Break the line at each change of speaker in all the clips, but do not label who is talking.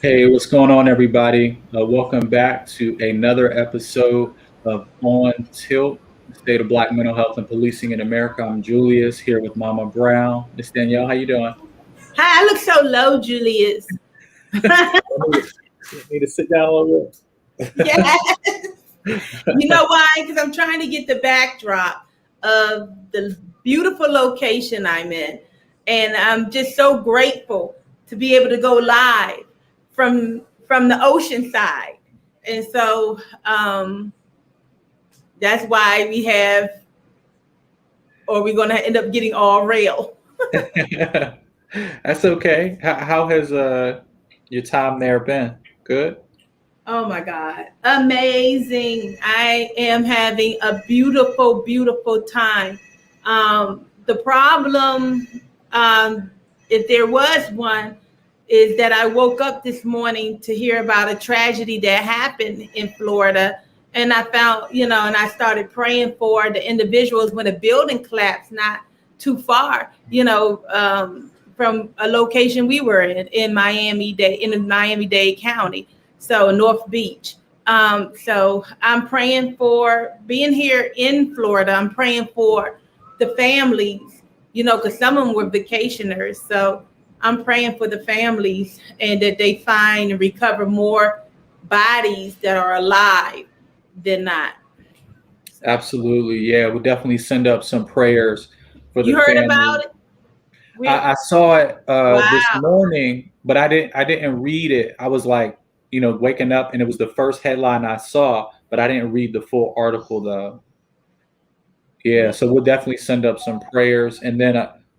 Hey, what's going on, everybody? Welcome back to another episode of On Tilt, the State of Black Mental Health and Policing in America. I'm Julius here with Mama Brown. Miss Dannielle, how you doing?
Hi, I look so low, Julius.
Need to sit down a little
Yeah.
bit.
You know why? Because I'm trying to get the backdrop of the beautiful location I'm in. And I'm just so grateful to be able to go live from the ocean side. And so that's why we're going to end up getting all rail.
That's okay. How has your time there been? Good?
Oh my God. Amazing. I am having a beautiful, beautiful time. The problem, if there was one, is that I woke up this morning to hear about a tragedy that happened in Florida. And I found, and I started praying for the individuals when a building collapsed not too far, from a location we were in Miami-Dade County. So North Beach. So I'm praying for being here in Florida. I'm praying for the families, because some of them were vacationers. So I'm praying for the families and that they find and recover more bodies that are alive than not.
Absolutely. Yeah, we'll definitely send up some prayers for the
You heard
family.
about it?
I saw it this
Wow.
morning, but I didn't read it. I was like, waking up and it was the first headline I saw, but I didn't read the full article though. Yeah,
Yeah,
so we'll definitely send up some prayers. And then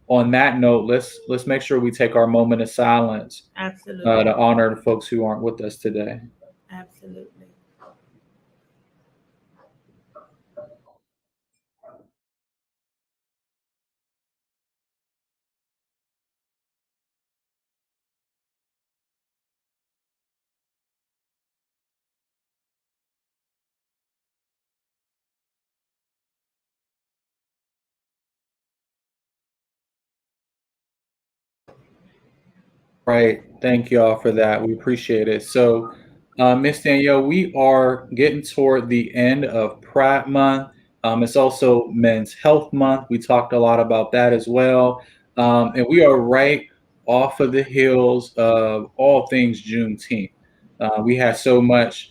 on that note, let's make sure we take our moment of silence
absolutely.
to honor the folks who aren't with us today.
Absolutely.
Right. Thank y'all for that. We appreciate it. So, Miss Danielle, we are getting toward the end of Pride Month. It's also Men's Health Month. We talked a lot about that as well. And we are right off of the heels of all things Juneteenth. We had so much,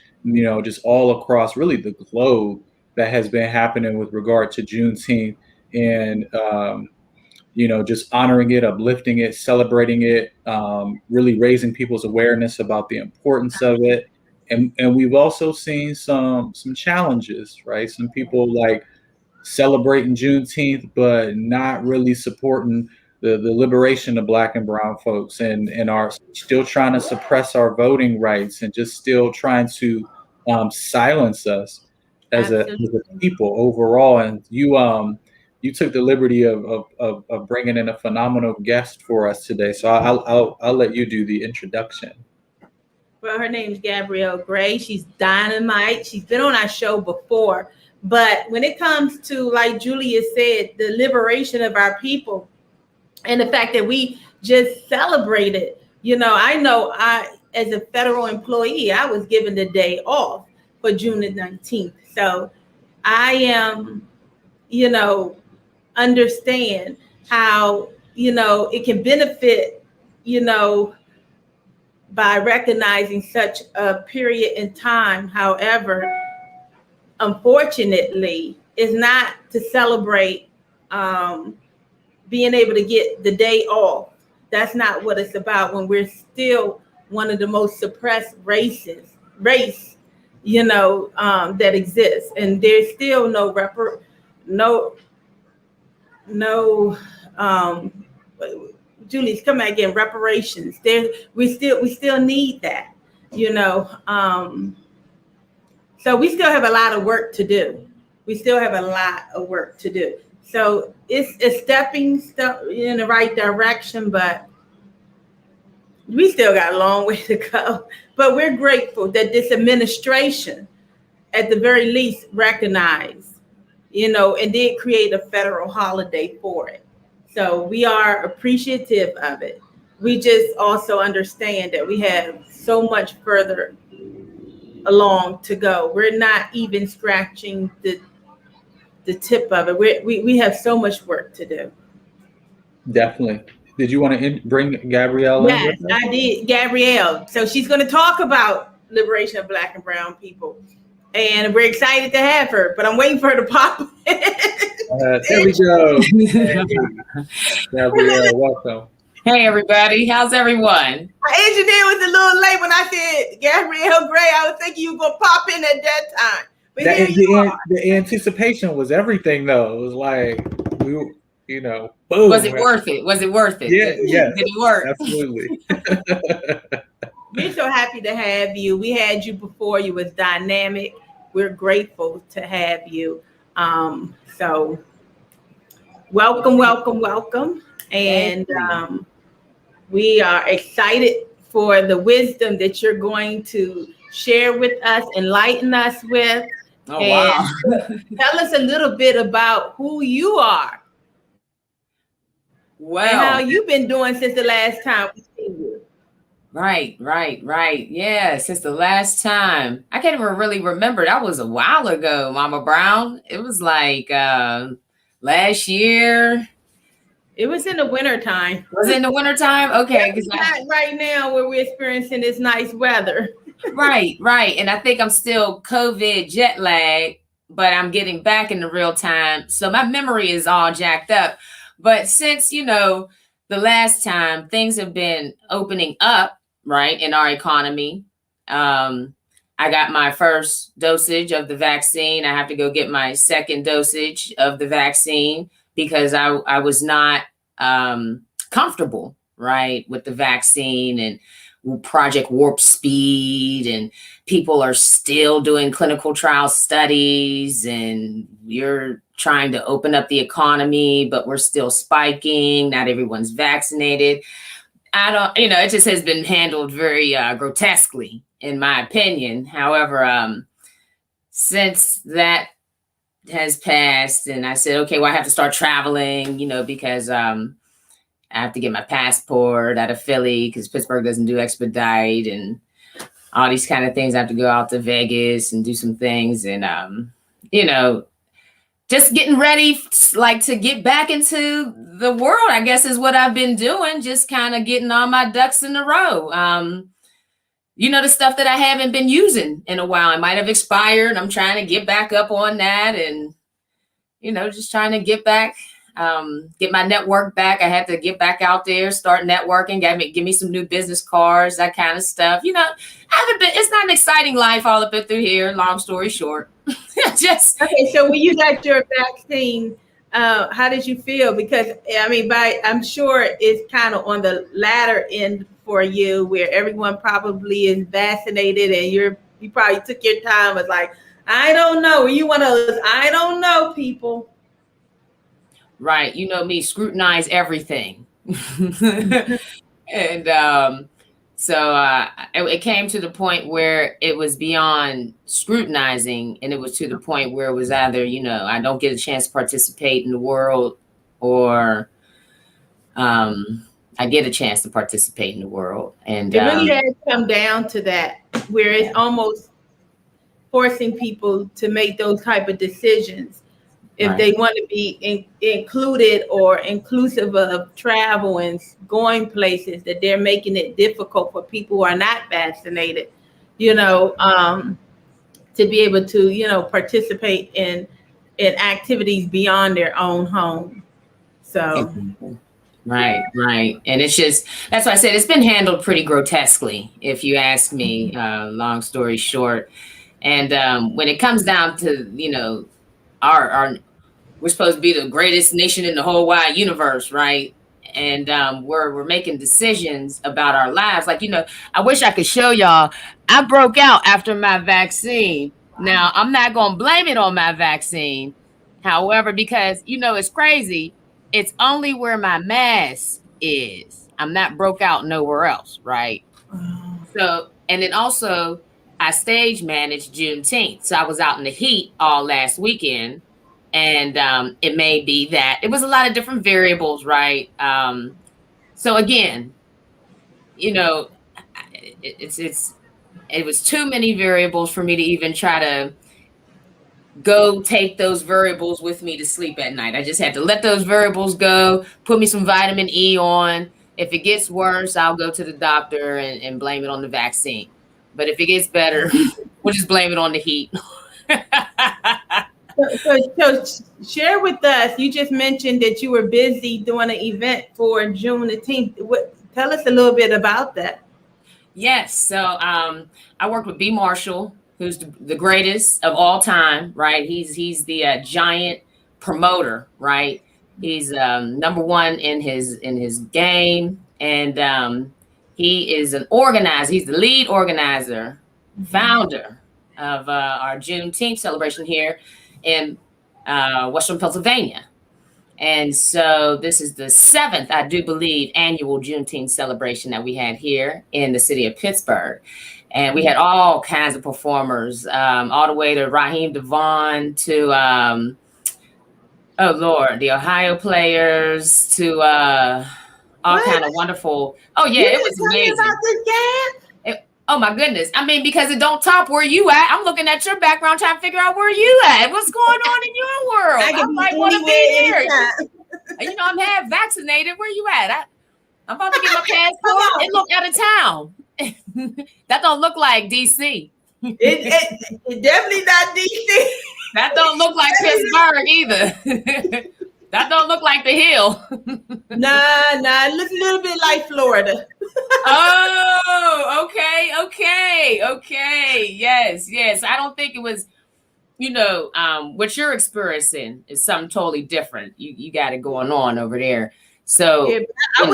just all across really the globe that has been happening with regard to Juneteenth. And just honoring it, uplifting it, celebrating it, really raising people's awareness about the importance of it. And we've also seen some challenges, right? Some people like celebrating Juneteenth, but not really supporting the liberation of Black and Brown folks, and are still trying to suppress our voting rights and just still trying to silence us as a
Absolutely.
people overall. And you took the liberty of bringing in a phenomenal guest for us today. So I'll let you do the introduction.
Well, her name's Gabrielle Gray. She's dynamite. She's been on our show before. But when it comes to, like Julia said, the liberation of our people and the fact that we just celebrated, I know as a federal employee, I was given the day off for June the 19th. So I am, you know, understand how, it can benefit, you know, by recognizing such a period in time. However, unfortunately, is not to celebrate being able to get the day off. That's not what it's about when we're still one of the most suppressed race, that exists. And there's still no, no, Julie's come back again, reparations. We still need that, you know. So we still have a lot of work to do. We still have a lot of work to do. So it's a stepping step in the right direction, but we still got a long way to go. But we're grateful that this administration, at the very least, recognized, and did create a federal holiday for it. So we are appreciative of it. we just also understand that we have so much further along to go. We're not even scratching the tip of it. We have so much work to do.
Definitely. Did you want to bring Gabrielle in with
Yes,
us?
I did. Gabrielle. So she's going to talk about liberation of Black and Brown people. And we're excited to have her, but I'm waiting for her to pop in.
There we go. Gabrielle, welcome.
Hey, everybody. How's everyone?
My engineer was a little late when I said Gabrielle Gray. I was thinking you were going to pop in at that time. But
The anticipation was everything, though. It was like, boom.
Was it worth it? Was it worth it?
Yeah, yes.
Did it work?
Absolutely.
We're so happy to have you. We had you before. You was dynamic. We're grateful to have you. So welcome. And we are excited for the wisdom that you're going to share with us, enlighten us with.
Oh, wow.
Tell us a little bit about who you are.
Well,
and how you've been doing since the last time we seen you.
Right. Yeah, since the last time. I can't even really remember. That was a while ago, Mama Brown. It was like last year.
It was in the wintertime.
Was it in the wintertime? Okay.
Because not right now where we're experiencing this nice weather.
Right. And I think I'm still COVID jet lagged, but I'm getting back in the real time. So my memory is all jacked up. But since, the last time, things have been opening up, right, in our economy. I got my first dosage of the vaccine. I have to go get my second dosage of the vaccine because I was not comfortable, right, with the vaccine and Project Warp Speed, and people are still doing clinical trial studies, and you're trying to open up the economy, but we're still spiking. Not everyone's vaccinated. It just has been handled very grotesquely, in my opinion. However, since that has passed, and I said, okay, well, I have to start traveling, because I have to get my passport out of Philly because Pittsburgh doesn't do expedite and all these kind of things. I have to go out to Vegas and do some things. And, just getting ready, like, to get back into the world, I guess, is what I've been doing. Just kind of getting all my ducks in a row. The stuff that I haven't been using in a while, it might have expired. I'm trying to get back up on that and, just trying to get back. Get my network back. I had to get back out there, start networking, give me some new business cards, that kind of stuff. It's not an exciting life all up and through here, long story short.
Okay, so when you got your vaccine, how did you feel? Because I'm sure it's kind of on the latter end for you where everyone probably is vaccinated and you probably took your time, was like, I don't know. Were you one of those I don't know people?
Right. Me, scrutinize everything. And so it came to the point where it was beyond scrutinizing, and it was to the point where it was either, I don't get a chance to participate in the world, or I get a chance to participate in the world. And
it really has come down to that, where it's almost forcing people to make those type of decisions. If they want to be included or inclusive of travel and going places, that they're making it difficult for people who are not vaccinated, to be able to, participate in activities beyond their own home. So.
Right. And it's just, that's why I said it's been handled pretty grotesquely, if you ask me, long story short. And when it comes down to, our we're supposed to be the greatest nation in the whole wide universe, right? And we're making decisions about our lives. Like, I wish I could show y'all. I broke out after my vaccine. Now, I'm not going to blame it on my vaccine. However, because, it's crazy. It's only where my mask is. I'm not broke out nowhere else, right? So, and then also, I stage managed Juneteenth. So I was out in the heat all last weekend. And it may be that it was a lot of different variables, right? So again, you know, it was too many variables for me to even try to go take those variables with me to sleep at night. I just had to let those variables go, put me some vitamin E on. If it gets worse, I'll go to the doctor and blame it on the vaccine. But if it gets better, we'll just blame it on the heat.
So share with us. You just mentioned that you were busy doing an event for Juneteenth. Tell us a little bit about that.
Yes. So I worked with B. Marshall, who's the greatest of all time, right? He's the giant promoter, right? He's number one in his game, and he is an organizer. He's the lead organizer, founder of our Juneteenth celebration here in Western Pennsylvania. And so this is the 7th, I do believe, annual Juneteenth celebration that we had here in the city of Pittsburgh. And we had all kinds of performers, all the way to Raheem Devon, to, oh Lord, the Ohio players, to all kind of wonderful. Oh yeah, it was amazing.
About this game?
Oh my goodness. I mean, because it don't top where you at. I'm looking at your background trying to figure out where you at. What's going on in your world? I might want to be here. You know, I'm half vaccinated. Where you at? I'm about to get my passport and look out of town. That don't look like DC.
It definitely not DC.
That don't look like Pittsburgh either. That don't look like the Hill.
Nah, it looks a little bit like Florida.
Oh, okay. Yes. I don't think it was, you know, what you're experiencing is something totally different. You got it going on over there. So
yeah, I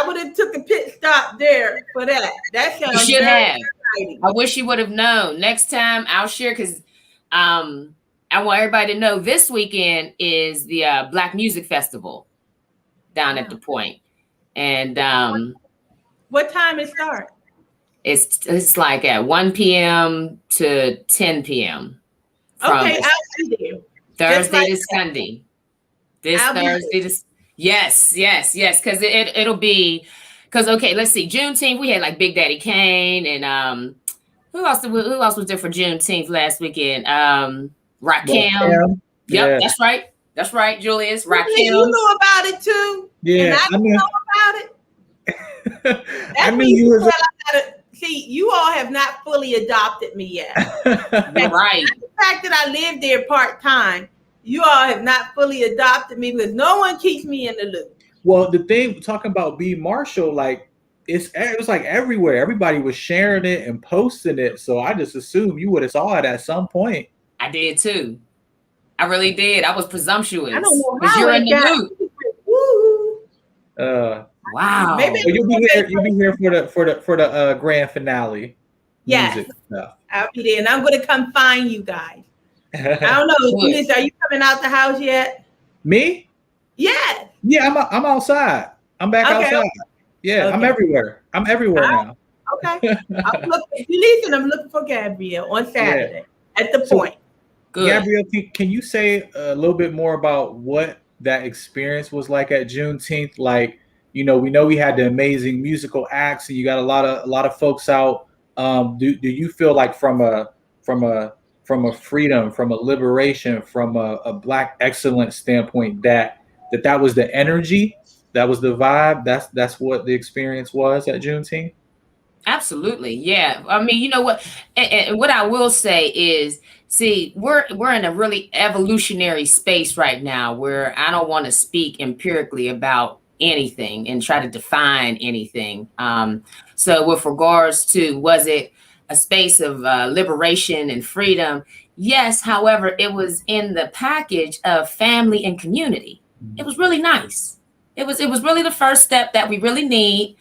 would have took a pit stop there for that. That sounds
you should have.
exciting.
I wish you would have known. Next time I'll share, because I want everybody to know this weekend is the Black Music Festival down at the Point. And
what time it start?
It's like at 1 p.m. to 10 p.m.
Okay, I'll be there.
Thursday to Sunday. This Thursday to yes, because it'll be, because okay, let's see, Juneteenth we had like Big Daddy Kane and who else was there for Juneteenth last weekend? Rakim. Yep, yeah. That's right, Julius. Rakim.
You know about it too.
Yeah,
and I know about it. I mean, see, you all have not fully adopted me yet.
Right.
The fact that I live there part time, you all have not fully adopted me because no one keeps me in the loop.
Well, the thing talking about B. Marshall, like it was like everywhere. Everybody was sharing it and posting it. So I just assumed you would have saw it at some point.
I did too. I really did. I was presumptuous.
I don't know how
you're in the
loop.
Wow.
Maybe
you'll be here for the grand finale.
Yes. I'll be there, and I'm going to come find you guys. I don't know. Julius, are you coming out the house yet?
Me?
Yes.
Yeah, I'm outside. I'm back outside. Yeah, okay. I'm everywhere now.
Okay. I'm looking for Gabrielle on Saturday at the Point.
Good.
Gabrielle, can you say a little bit more about what that experience was like at Juneteenth? Like, you know we had the amazing musical acts, and you got a lot of folks out. Do you feel like from a freedom, from a liberation, from a Black excellence standpoint that was the energy, that was the vibe, that's what the experience was at Juneteenth?
Absolutely, yeah. I mean, you know what, and what I will say is, see, we're in a really evolutionary space right now where I don't want to speak empirically about anything and try to define anything. So with regards to, was it a space of liberation and freedom? Yes. However, it was in the package of family and community. It was really nice. It was really the first step that we really need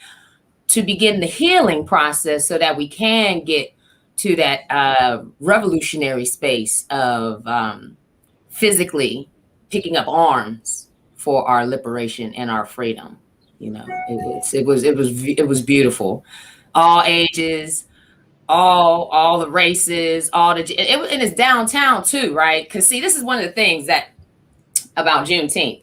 to begin the healing process so that we can get to that revolutionary space of physically picking up arms for our liberation and our freedom. You know, it was beautiful. All ages, all the races, and it's downtown too, right? Because see, this is one of the things that about Juneteenth.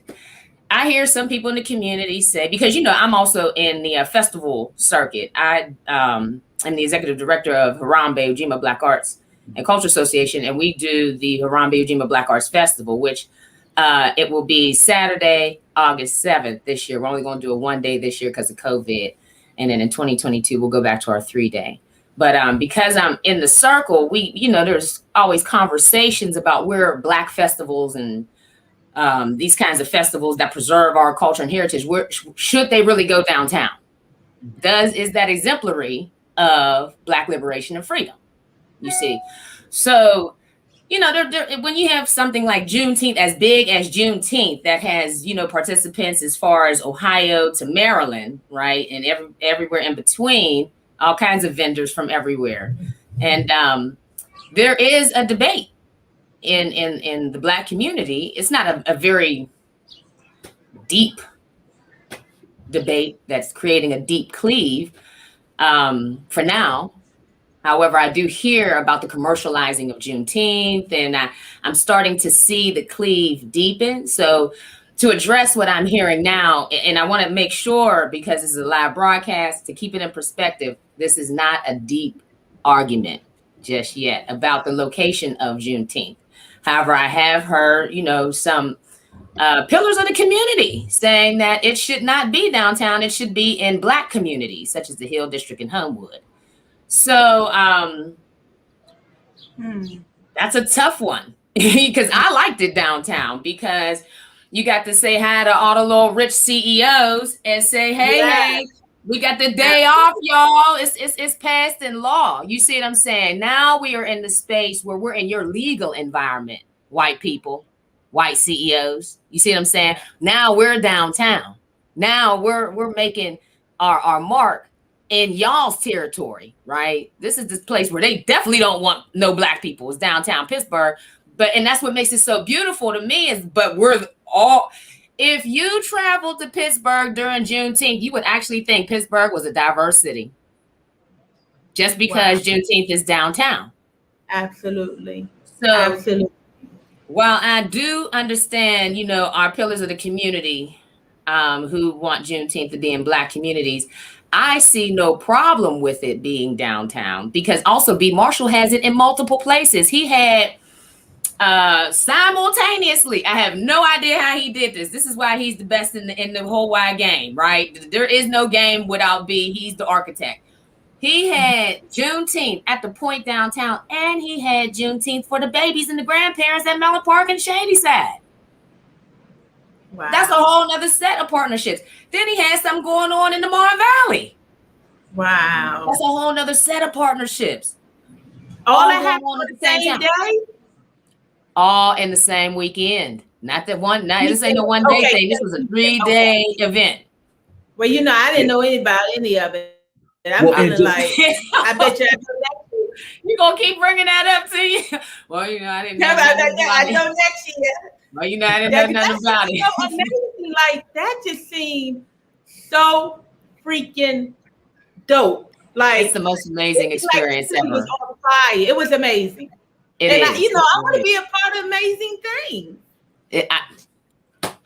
I hear some people in the community say, because, you know, I'm also in the festival circuit. I am the executive director of Harambe Ujima Black Arts and Culture Association, and we do the Harambe Ujima Black Arts Festival, which it will be Saturday, August 7th this year. We're only going to do a 1 day this year because of COVID. And then in 2022, we'll go back to our 3 day. But because I'm in the circle, there's always conversations about where Black festivals and these kinds of festivals that preserve our culture and heritage, where should they really go downtown? Is that exemplary of Black liberation and freedom? You see, so when you have something like Juneteenth, as big as Juneteenth, that has participants as far as Ohio to Maryland, right, and everywhere in between, all kinds of vendors from everywhere, and there is a debate in the Black community. It's not a very deep debate that's creating a deep cleave for now. However, I do hear about the commercializing of Juneteenth, and I'm starting to see the cleave deepen. So to address what I'm hearing now, and I want to make sure, because this is a live broadcast, to keep it in perspective, this is not a deep argument just yet about the location of Juneteenth. However, I have heard, some pillars of the community saying that it should not be downtown. It should be in Black communities, such as the Hill District and Homewood. So that's a tough one, because I liked it downtown, because you got to say hi to all the little rich CEOs and say, hey, we got the day off, y'all. It's passed in law. You see what I'm saying? Now we are in the space where we're in your legal environment, white people, white CEOs. You see what I'm saying? Now we're downtown. Now we're making our mark in y'all's territory, right? This is this place where they definitely don't want no Black people. It's downtown Pittsburgh. And that's what makes it so beautiful to me if you traveled to Pittsburgh during Juneteenth, you would actually think Pittsburgh was a diverse city, just because Juneteenth is downtown.
Absolutely.
So
absolutely.
While I do understand, our pillars of the community who want Juneteenth to be in Black communities, I see no problem with it being downtown, because also B. Marshall has it in multiple places. He had simultaneously, I have no idea how he did this. This is why he's the best in the whole wide game, right? There is no game without B. He's the architect. He had Juneteenth at the Point downtown, and he had Juneteenth for the babies and the grandparents at Mellon Park and Shadyside. Wow. That's a whole nother set of partnerships. Then he had something going on in the Marne Valley.
Wow.
That's a whole nother set of partnerships.
All that happened on the same day?
All in the same weekend. Not that one night. This ain't no 1 day thing. This was a 3-day event.
Well, I didn't know about any of it. I'm like, I bet you
you're going to keep bringing that up to you. Well, I didn't know.
I know next year.
Well, I didn't know nothing about it.
So amazing. Like, that just seemed so freaking dope. Like,
it's the most amazing experience ever.
It was on fire. It was amazing. I want to be a part of amazing things.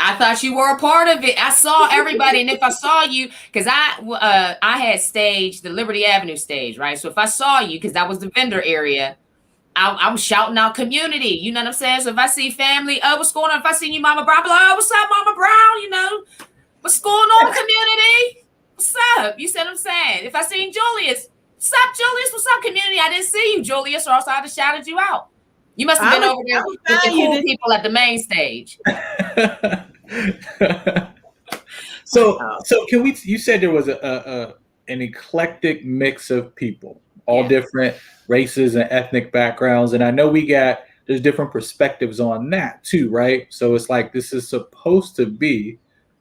I thought you were a part of it. I saw everybody, and if I saw you, because I had staged the Liberty Avenue stage, right? So if I saw you, because that was the vendor area, I'm shouting out community. You know what I'm saying? So if I see family, what's going on? If I see you, Mama Brown, I'm like, what's up, Mama Brown? What's going on, community? What's up? You see what I'm saying? If I seen Julius, what's up, Julius? What's up, community? I didn't see you, Julius, or else I'd have shouted you out. You must have been over there with the cool people at the main stage.
So can we? You said there was an eclectic mix of people, all different races and ethnic backgrounds, and I know there's different perspectives on that too, right? So it's like this is supposed to be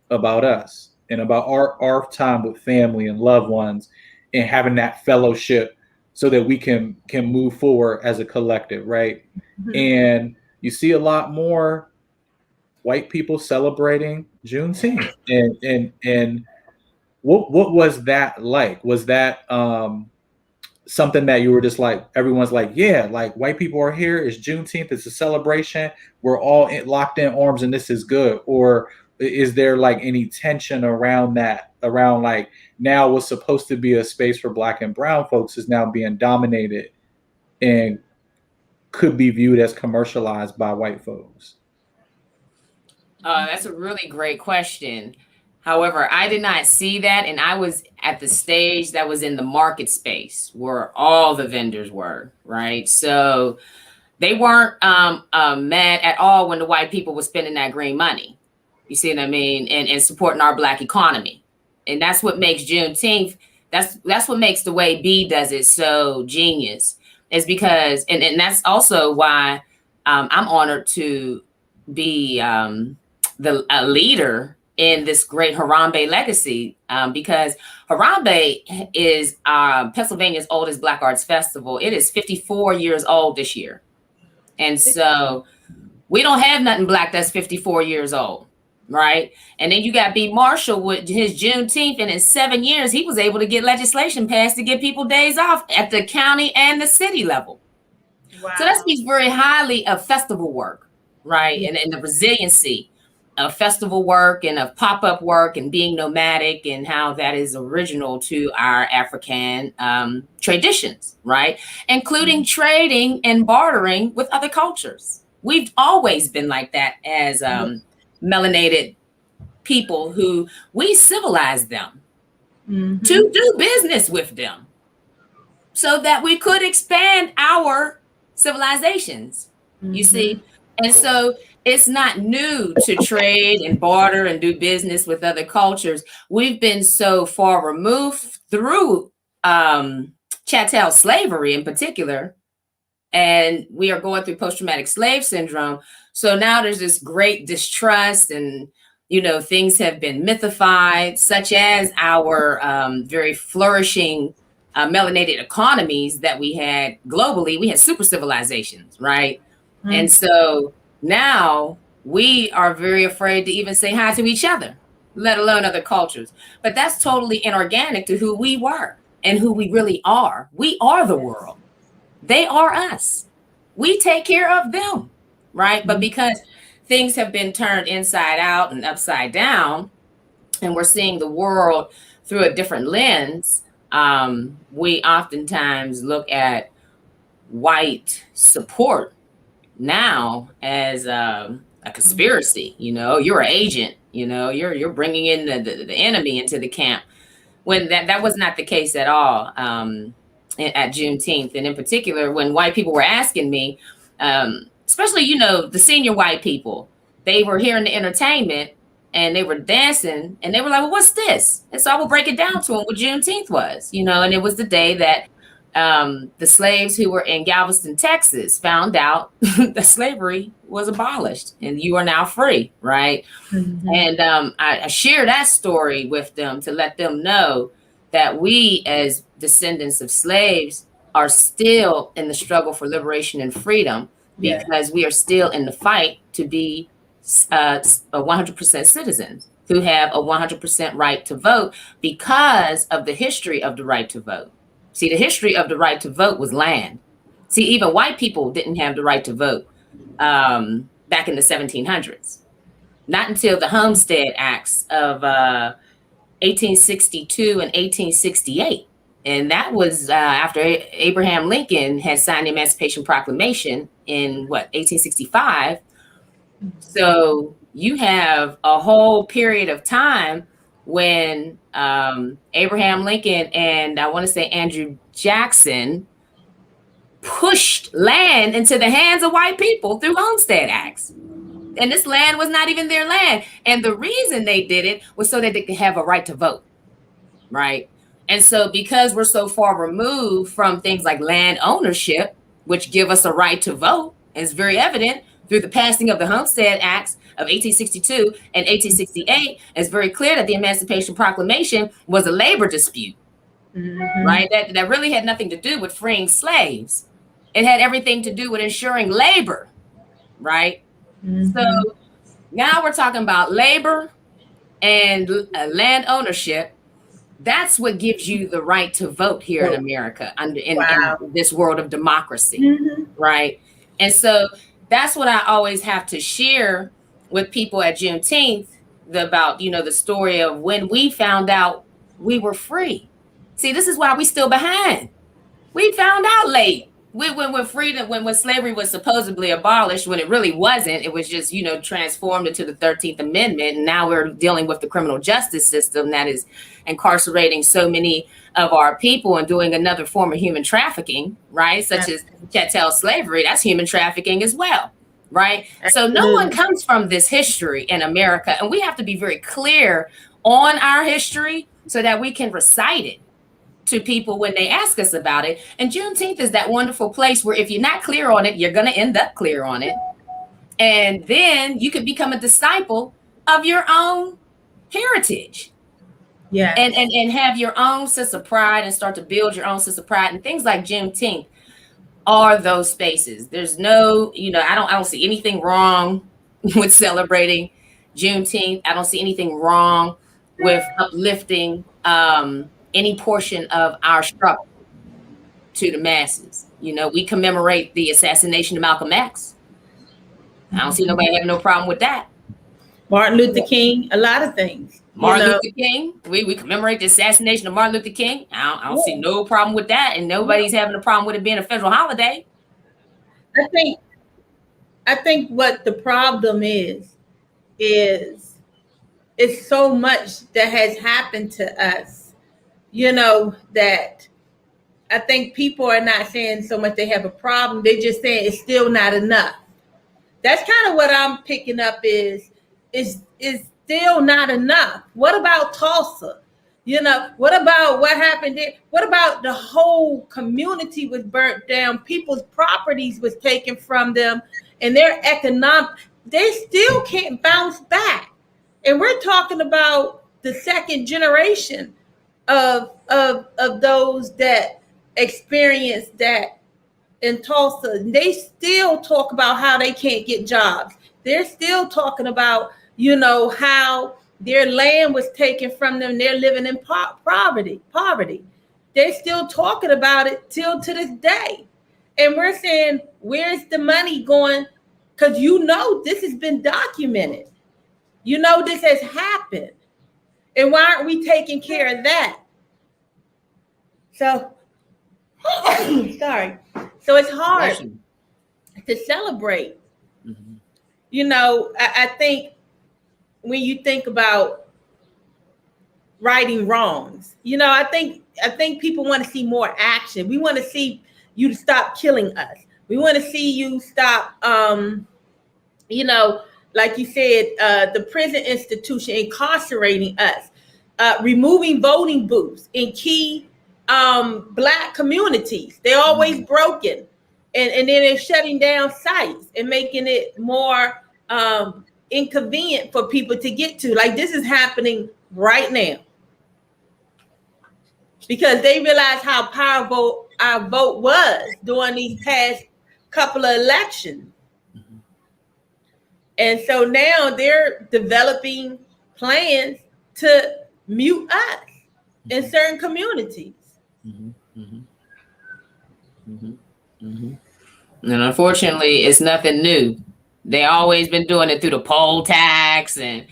about us and about our time with family and loved ones, and having that fellowship, so that we can move forward as a collective, right? Mm-hmm. And you see a lot more white people celebrating Juneteenth, and what was that like? Was that something that you were just like, everyone's like, yeah, like white people are here, it's Juneteenth, it's a celebration, we're all locked in arms, and this is good? Or is there like any tension around that, around like now what's supposed to be a space for Black and brown folks is now being dominated and could be viewed as commercialized by white folks?
That's a really great question. However, I did not see that, and I was at the stage that was in the market space where all the vendors were, right? So they weren't mad at all when the white people were spending that green money. You see what I mean? And supporting our Black economy. And that's what makes Juneteenth, that's what makes the way B does it so genius. Is because, and that's also why I'm honored to be a leader in this great Harambe legacy, because Harambe is Pennsylvania's oldest Black Arts Festival. It is 54 years old this year. And so we don't have nothing Black that's 54 years old, right? And then you got B. Marshall with his Juneteenth, and in 7 years, he was able to get legislation passed to give people days off at the county and the city level. Wow. So that speaks very highly of festival work, right? And the resiliency of festival work and of pop-up work and being nomadic, and how that is original to our African traditions, right? Including trading and bartering with other cultures. We've always been like that as melanated people who we civilized them to do business with them so that we could expand our civilizations, you see? And so it's not new to trade and barter and do business with other cultures. We've been so far removed through chattel slavery in particular, and we are going through post-traumatic slave syndrome. So now there's this great distrust, and things have been mythified, such as our very flourishing melanated economies that we had globally. We had super civilizations, right? And so now we are very afraid to even say hi to each other, let alone other cultures. But that's totally inorganic to who we were and who we really are. We are the world. They are us. We take care of them, right? But because things have been turned inside out and upside down, and we're seeing the world through a different lens, we oftentimes look at white support now as a conspiracy. You're an agent. You're bringing in the enemy into the camp, when that was not the case at all at Juneteenth. And in particular, when white people were asking me, especially the senior white people, they were hearing the entertainment and they were dancing, and they were like, well, what's this? And so I would break it down to them what Juneteenth was, and it was the day that the slaves who were in Galveston, Texas, found out that slavery was abolished and you are now free, right? And I share that story with them to let them know that we, as descendants of slaves, are still in the struggle for liberation and freedom, because we are still in the fight to be 100% citizens who have a 100% right to vote, because of the history of the right to vote. See, the history of the right to vote was land. See, even white people didn't have the right to vote back in the 1700s. Not until the Homestead Acts of 1862 and 1868. And that was after Abraham Lincoln had signed the Emancipation Proclamation in 1865. So you have a whole period of time when Abraham Lincoln and I want to say Andrew Jackson pushed land into the hands of white people through Homestead Acts. And this land was not even their land. And the reason they did it was so that they could have a right to vote, right? And so because we're so far removed from things like land ownership, which give us a right to vote, is very evident through the passing of the Homestead Acts of 1862 and 1868, it's very clear that the Emancipation Proclamation was a labor dispute, right? That really had nothing to do with freeing slaves. It had everything to do with ensuring labor, right? So now we're talking about labor and land ownership. That's what gives you the right to vote here in America, in this world of democracy, right? And so that's what I always have to share with people at Juneteenth, the story of when we found out we were free. See, this is why we still behind. We found out late. When freedom, when slavery was supposedly abolished, when it really wasn't, it was just, transformed into the 13th Amendment. And now we're dealing with the criminal justice system that is incarcerating so many of our people and doing another form of human trafficking, right? Such as chattel slavery. That's human trafficking as well, right? So no one comes from this history in America. And we have to be very clear on our history so that we can recite it to people when they ask us about it. And Juneteenth is that wonderful place where if you're not clear on it, you're going to end up clear on it. And then you could become a disciple of your own heritage.
Yeah.
And have your own sense of pride and start to build your own sense of pride. And things like Juneteenth are those spaces. There's no, I don't see anything wrong with celebrating Juneteenth. I don't see anything wrong with uplifting any portion of our struggle to the masses. We commemorate the assassination of Malcolm X. I don't see nobody having no problem with that.
Martin Luther King, a lot of things.
Luther King, we commemorate the assassination of Martin Luther King. I don't see no problem with that, and nobody's having a problem with it being a federal holiday.
I think what the problem is it's so much that has happened to us. That I think people are not saying so much they have a problem. They're just saying it's still not enough. That's kind of what I'm picking up is still not enough. What about Tulsa? What about what happened there? What about the whole community was burnt down? People's properties was taken from them and their they still can't bounce back. And we're talking about the second generation of those that experienced that in Tulsa. They still talk about how they can't get jobs. They're still talking about, how their land was taken from them. They're living in poverty. They're still talking about it till to this day. And we're saying, where's the money going? Because this has been documented. This has happened. And why aren't we taking care of that? So, sorry. So it's hard to celebrate. Mm-hmm. I think when you think about righting wrongs, I think people want to see more action. We want to see you to stop killing us. We want to see you stop, like you said, the prison institution incarcerating us, removing voting booths in key Black communities. They're always broken. And then they're shutting down sites and making it more inconvenient for people to get to. Like this is happening right now. Because they realize how powerful our vote was during these past couple of elections. Mm-hmm. And so now they're developing plans to mute us in certain communities.
Mm-hmm. Mm-hmm. Mm-hmm. Mm-hmm. And unfortunately, it's nothing new. They always been doing it through the poll tax, and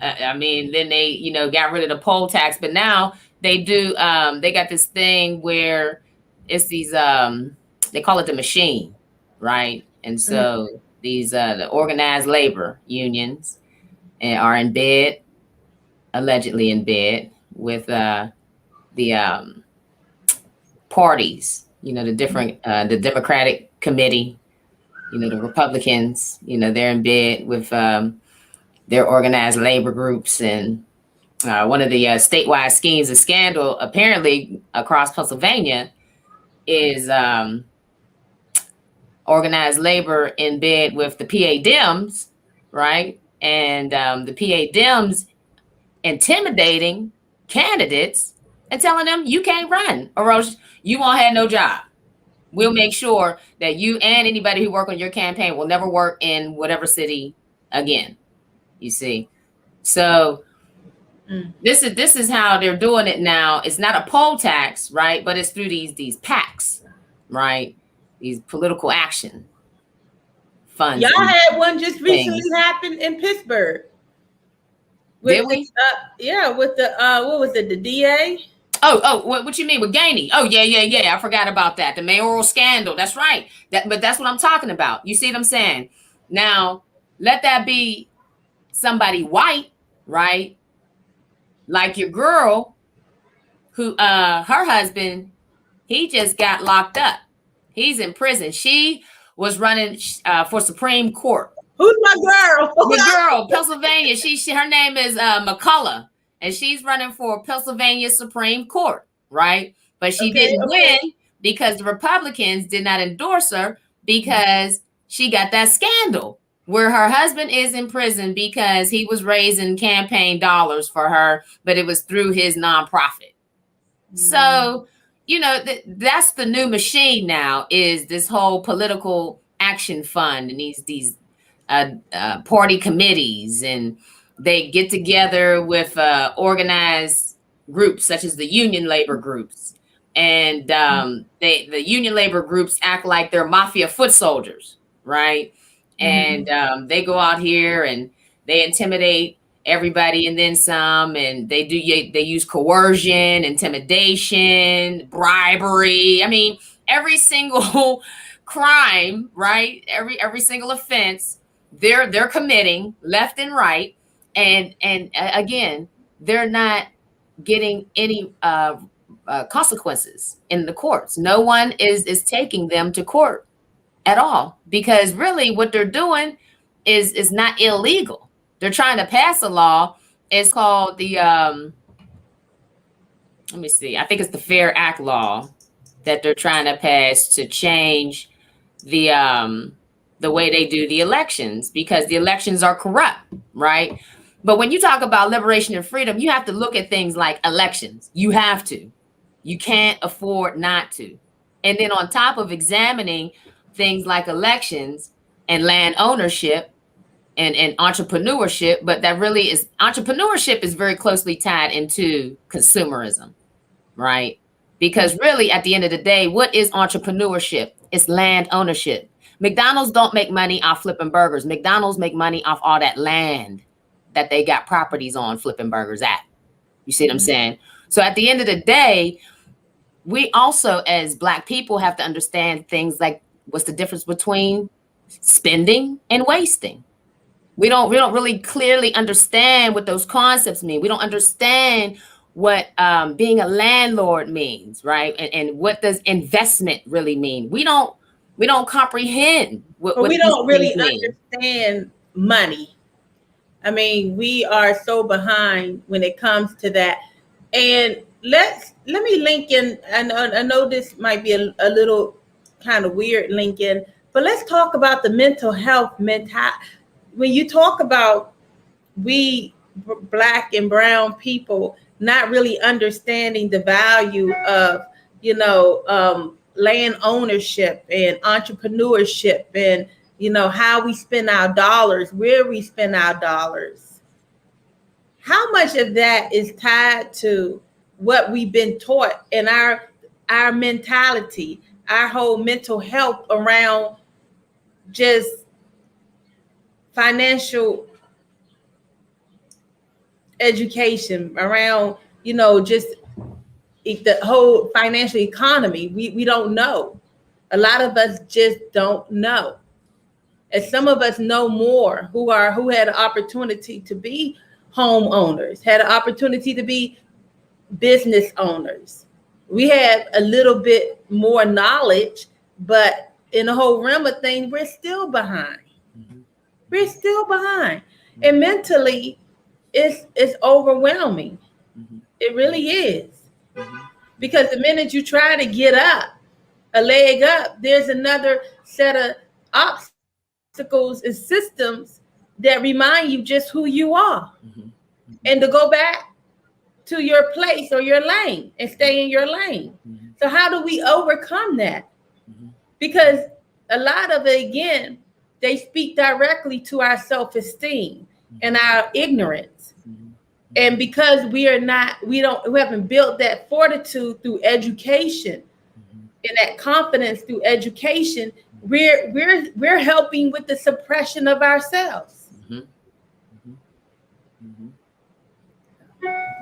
then they, got rid of the poll tax. But now they do. They got this thing where it's these. They call it the machine, right? And so these the organized labor unions are in bed, allegedly in bed with the parties. The different the Democratic Committee, the Republicans, they're in bed with their organized labor groups. And one of the statewide schemes, a scandal apparently across Pennsylvania, is organized labor in bed with the PA Dems, right? And the PA Dems intimidating candidates and telling them you can't run or else you won't have no job. We'll make sure that you and anybody who work on your campaign will never work in whatever city again. You see, so this is how they're doing it now. It's not a poll tax, right? But it's through these PACs, right? These political action funds.
Y'all had one just recently happen in Pittsburgh.
Did we?
With the what was it, the DA?
Oh, what you mean with Gainey? Oh, yeah. I forgot about that. The mayoral scandal. That's right. But that's what I'm talking about. You see what I'm saying? Now, let that be somebody white, right? Like your girl, who her husband, he just got locked up. He's in prison. She was running for Supreme Court.
Who's my girl?
Your girl, Pennsylvania. She her name is McCullough, and she's running for Pennsylvania Supreme Court, right? But she didn't win because the Republicans did not endorse her because she got that scandal where her husband is in prison because he was raising campaign dollars for her, but it was through his nonprofit. So, that's the new machine now, is this whole political action fund and these party committees, and they get together with organized groups such as the union labor groups, and the union labor groups act like they're mafia foot soldiers, right? And they go out here and they intimidate everybody and then some, and they use coercion, intimidation, bribery. I mean, every single crime, right? Every single offense they're committing left and right, and again, they're not getting any consequences in the courts. No one is taking them to court at all, because really what they're doing is not illegal. They're trying to pass a law. It's called the let me see, I think it's the Fair Act law that they're trying to pass to change the way they do the elections, because the elections are corrupt, right? But when you talk about liberation and freedom, you have to look at things like elections. You have to. You can't afford not to. And then on top of examining things like elections and land ownership and entrepreneurship, but that really is, entrepreneurship is very closely tied into consumerism, right? Because really, at the end of the day, what is entrepreneurship? It's land ownership. McDonald's don't make money off flipping burgers. McDonald's make money off all that land that they got properties on flipping burgers at. You see what I'm saying? So at the end of the day, we also, as Black people, have to understand things like, what's the difference between spending and wasting? We don't really clearly understand what those concepts mean. We don't understand what being a landlord means, right? And what does investment really mean? We don't comprehend what
we don't really understand money. I mean, we are so behind when it comes to that. And let me link in. I know this might be a little kind of weird link in, but let's talk about the mental health when you talk about we Black and brown people not really understanding the value of, land ownership and entrepreneurship, and, how we spend our dollars, where we spend our dollars. How much of that is tied to what we've been taught in our mentality, our whole mental health around just financial education, around, just the whole financial economy? We don't know. A lot of us just don't know. And some of us know more, who had an opportunity to be homeowners, had an opportunity to be business owners. We have a little bit more knowledge, but in the whole realm of things, we're still behind. We're still behind. And mentally, it's overwhelming. It really is. Because the minute you try to get up, a leg up, there's another set of obstacles and systems that remind you just who you are. And to go back to your place or your lane and stay in your lane. So how do we overcome that? Because a lot of it, again, they speak directly to our self-esteem and our ignorance. And because we haven't built that fortitude through education and that confidence through education, we're helping with the suppression of ourselves.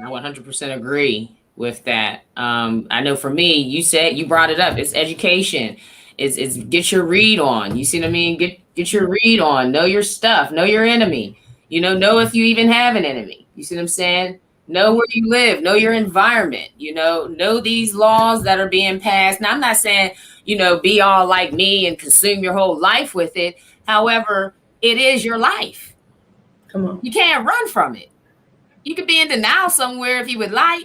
I 100% agree with that. I know for me, you brought it up. It's education. It's get your read on. You see what I mean? Get your read on. Know your stuff. Know your enemy. Know if you even have an enemy. You see what I'm saying? Know where you live. Know your environment. Know these laws that are being passed. Now, I'm not saying, be all like me and consume your whole life with it. However, it is your life.
Come on.
You can't run from it. You could be in denial somewhere if you would like.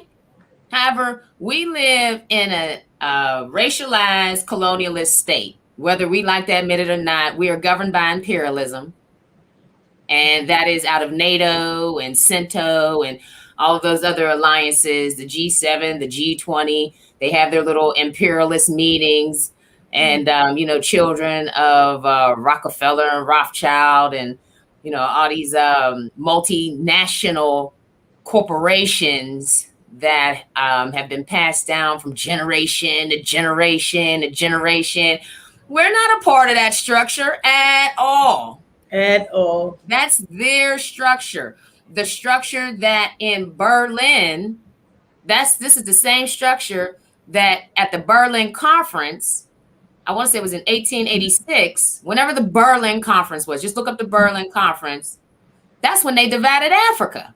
However, we live in a racialized colonialist state. Whether we like to admit it or not, we are governed by imperialism. And that is out of NATO and CENTO and all of those other alliances, the G7, the G20. They have their little imperialist meetings. And, children of Rockefeller and Rothschild and, all these multinational corporations that have been passed down from generation to generation to generation. We're not a part of that structure at all.
At all.
That's their structure. The structure that in Berlin, this is the same structure that at the Berlin Conference, I want to say it was in 1886, whenever the Berlin Conference was, just look up the Berlin Conference. That's when they divided Africa.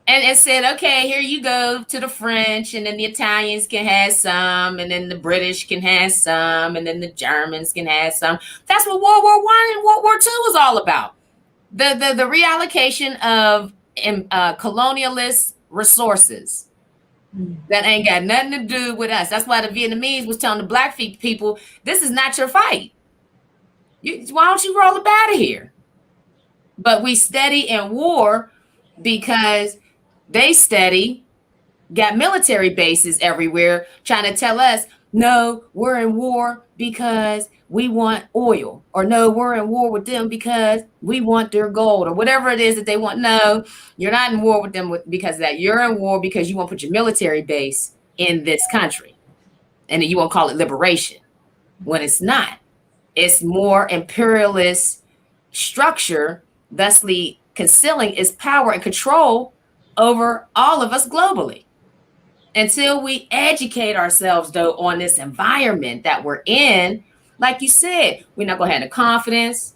And it said, okay, here you go to the French, and then the Italians can have some, and then the British can have some, and then the Germans can have some. That's what World War I and World War II was all about. The reallocation of colonialist resources that ain't got nothing to do with us. That's why the Vietnamese was telling the Black people, this is not your fight. Why don't you roll up out of here? But we steady in war because they steady got military bases everywhere trying to tell us, no, we're in war because we want oil, or no, we're in war with them because we want their gold, or whatever it is that they want. No, you're not in war with them because of that. You're in war because you want to put your military base in this country. And then you won't call it liberation when it's not. It's more imperialist structure, thusly concealing its power and control over all of us globally. Until we educate ourselves, though, on this environment that we're in, like you said, we're not going to have the confidence.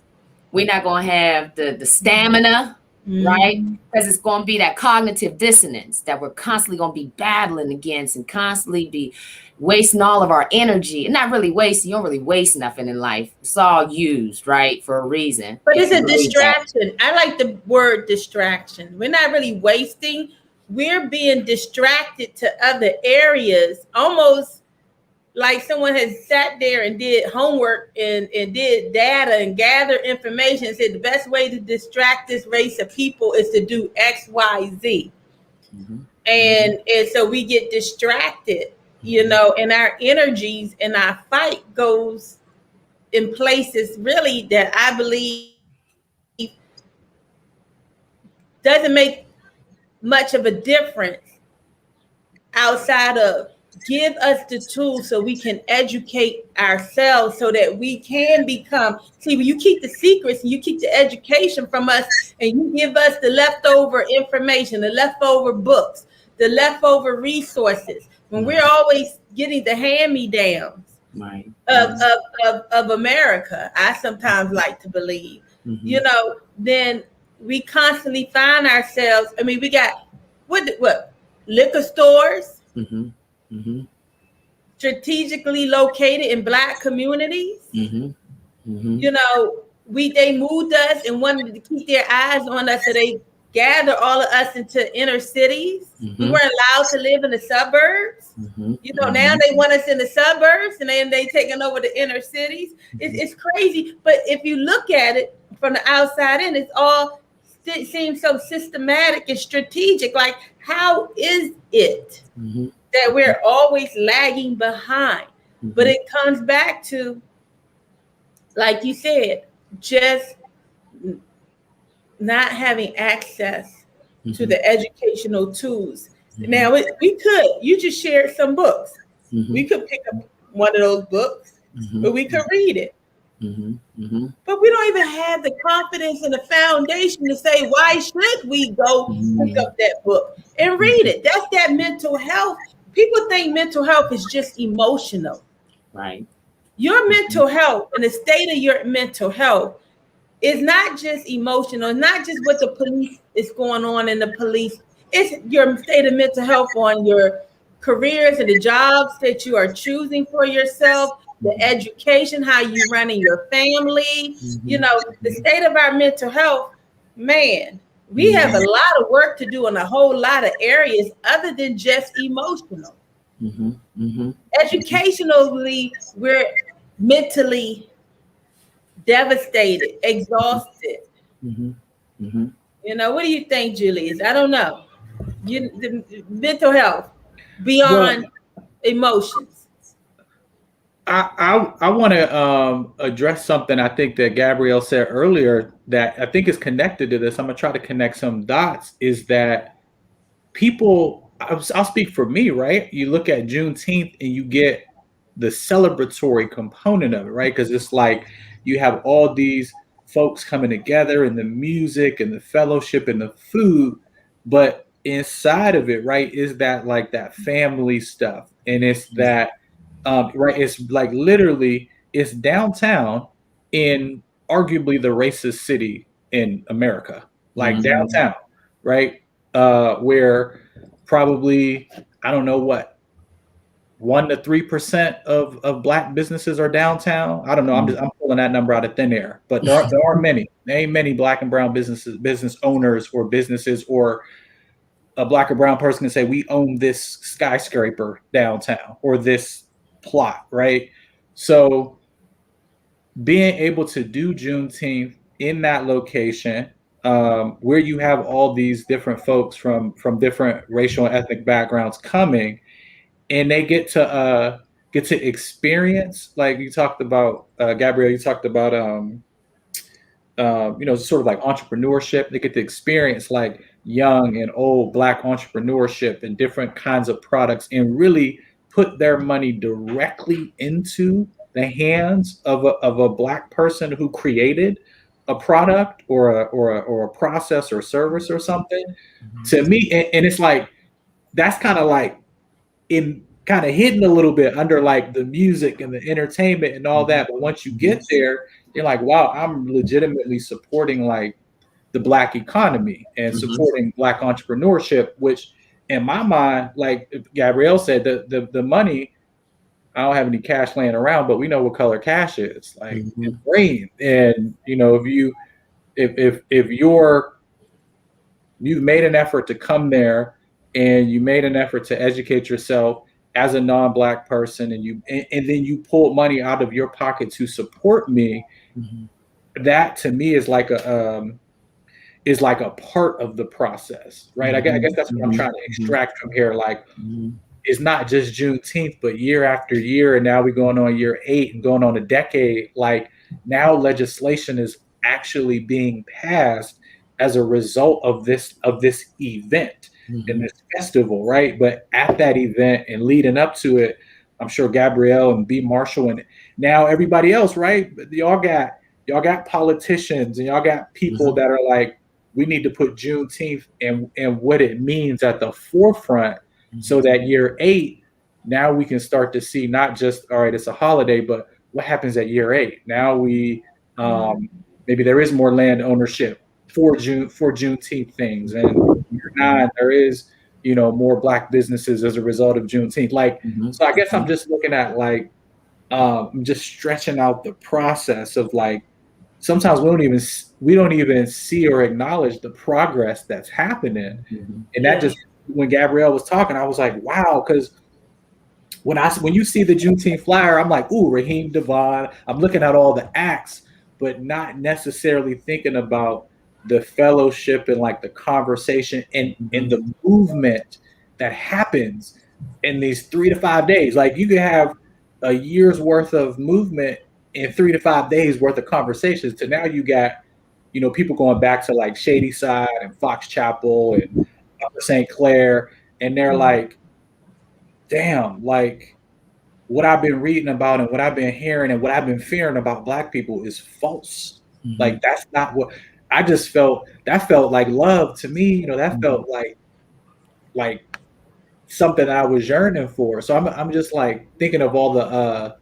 We're not going to have the stamina, right? Because it's going to be that cognitive dissonance that we're constantly going to be battling against and constantly be wasting all of our energy. And not really wasting. You don't really waste nothing in life. It's all used, right, for a reason.
But it's a distraction. I like the word distraction. We're not really wasting. We're being distracted to other areas, almost like someone has sat there and did homework and did data and gathered information and said the best way to distract this race of people is to do X, Y, Z. And so we get distracted, and our energies and our fight goes in places really that I believe doesn't make much of a difference outside of give us the tools so we can educate ourselves so that we can become. See, when you keep the secrets and you keep the education from us and you give us the leftover information, the leftover books, the leftover resources, when we're always getting the hand-me-downs of America, I sometimes like to believe, then we constantly find ourselves, we got what liquor stores, strategically located in Black communities. They moved us and wanted to keep their eyes on us, so they gather all of us into inner cities. We weren't allowed to live in the suburbs. Now they want us in the suburbs, and then they taking over the inner cities. It's crazy, but if you look at it from the outside in, it's all seems so systematic and strategic. Like, how is it that we're always lagging behind? But it comes back to, like you said, just not having access to the educational tools. Now, you just shared some books. We could pick up one of those books, but we could read it. But we don't even have the confidence and the foundation to say, why should we go pick up that book and read it? That's that mental health. People think mental health is just emotional.
Right.
Your mental health and the state of your mental health is not just emotional, not just what the police is going on in the police. It's your state of mental health on your careers and the jobs that you are choosing for yourself, the education, how you running your family, you know, the state of our mental health. Man, we have a lot of work to do in a whole lot of areas other than just emotional. Educationally, we're mentally devastated, exhausted. You know, what do you think, Julius? I don't know. The mental health beyond emotions.
I want to address something I think that Gabrielle said earlier that I think is connected to this. I'm gonna try to connect some dots. Is that people? I'll speak for me, right? You look at Juneteenth and you get the celebratory component of it, right? Because it's like you have all these folks coming together and the music and the fellowship and the food, but inside of it, right, is that like that family stuff, and it's that. Right, it's like literally it's downtown in arguably the racist city in America, like downtown, right? Where probably I don't know what 1 to 3% of black businesses are downtown. I don't know. I'm pulling that number out of thin air, but there are many. There ain't many black and brown business owners or businesses, or a black or brown person can say we own this skyscraper downtown or this plot, right? So being able to do Juneteenth in that location, where you have all these different folks from different racial and ethnic backgrounds coming, and they get to experience, like you talked about, Gabrielle, you talked about you know, sort of like entrepreneurship. They get to experience like young and old black entrepreneurship and different kinds of products, and really put their money directly into the hands of a black person who created a product or a process or service or something. To me, and it's like that's kind of like in kind of hidden a little bit under like the music and the entertainment and all that. But once you get there, you're like, wow, I'm legitimately supporting like the black economy and supporting black entrepreneurship, which in my mind, like Gabrielle said, the money, I don't have any cash laying around, but we know what color cash is. Like it's green. And you know, if you've made an effort to come there and you made an effort to educate yourself as a non-black person, and then you pulled money out of your pocket to support me, that to me is like a part of the process, right? I guess that's what I'm trying to extract from here. Like, it's not just Juneteenth, but year after year, and now we're going on year 8 and going on a decade. Like now, legislation is actually being passed as a result of this event and this festival, right? But at that event and leading up to it, I'm sure Gabrielle and B. Marshall and now everybody else, right? Y'all got politicians and y'all got people that are like, we need to put Juneteenth and what it means at the forefront, so that year 8, now we can start to see not just, all right, it's a holiday, but what happens at year 8? Now we maybe there is more land ownership for Juneteenth things, and year 9 there is, you know, more black businesses as a result of Juneteenth. Like, so I guess I'm just looking at like just stretching out the process of like, sometimes we don't even see or acknowledge the progress that's happening. And that just, when Gabrielle was talking, I was like, wow, because when you see the Juneteenth flyer, I'm like, ooh, Raheem Devon. I'm looking at all the acts, but not necessarily thinking about the fellowship and like the conversation and the movement that happens in these 3 to 5 days. Like you can have a year's worth of movement in 3 to 5 days worth of conversations, to now you got, you know, people going back to like Shady Side and Fox Chapel and Upper St. Clair, and they're like, damn, like what I've been reading about and what I've been hearing and what I've been fearing about Black people is false. Like that's not what I just felt. That felt like love to me. You know, that felt like something I was yearning for. So I'm just like thinking of all the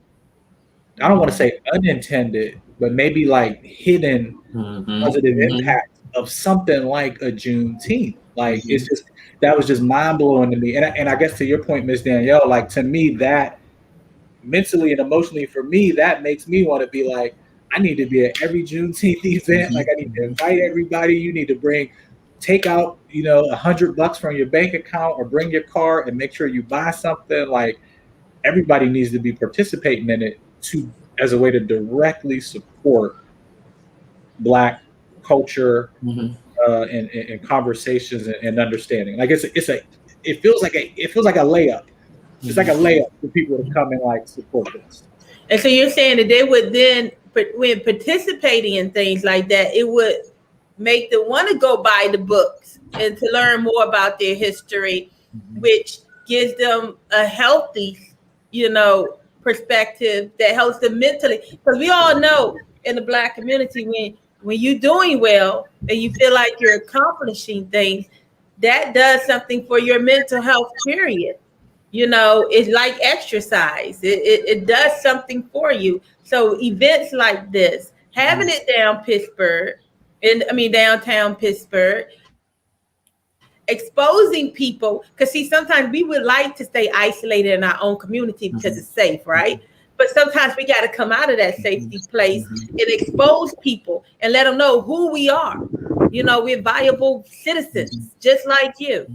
I don't want to say unintended, but maybe like hidden positive impact of something like a Juneteenth. Like it's just that was just mind blowing to me. And I guess to your point, Miss Dannielle, like to me that mentally and emotionally for me that makes me want to be like I need to be at every Juneteenth event. Like I need to invite everybody. You need to take out $100 from your bank account or bring your card and make sure you buy something. Like everybody needs to be participating in it as a way to directly support Black culture and conversations and understanding. Like it feels like a layup. It's like a layup for people to come and like support this.
And so you're saying that they would then, when participating in things like that, it would make them want to go buy the books and to learn more about their history, which gives them a healthy, perspective that helps them mentally. Because we all know in the Black community, when you're doing well and you feel like you're accomplishing things, that does something for your mental health, period. It's like exercise. It does something for you. So events like this, having it downtown Pittsburgh, exposing people, because see, sometimes we would like to stay isolated in our own community because it's safe, right? But sometimes we got to come out of that safety place and expose people and let them know who we are. We're viable citizens, just like you.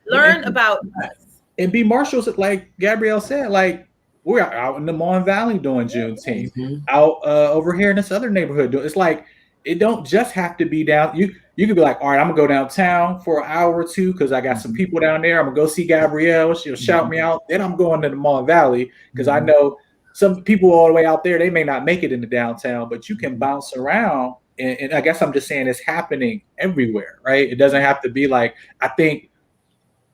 Learn about us.
And be marshals, like Gabrielle said, like we're out in the Mon Valley doing Juneteenth, out over here in this other neighborhood. It's like it don't just have to be down. You could be like, all right, I'm gonna go downtown for an hour or two because I got some people down there. I'm gonna go see Gabrielle. She'll shout me out. Then I'm going to the Mon Valley because I know some people all the way out there. They may not make it into downtown, but you can bounce around. And I guess I'm just saying it's happening everywhere, right? It doesn't have to be like I think.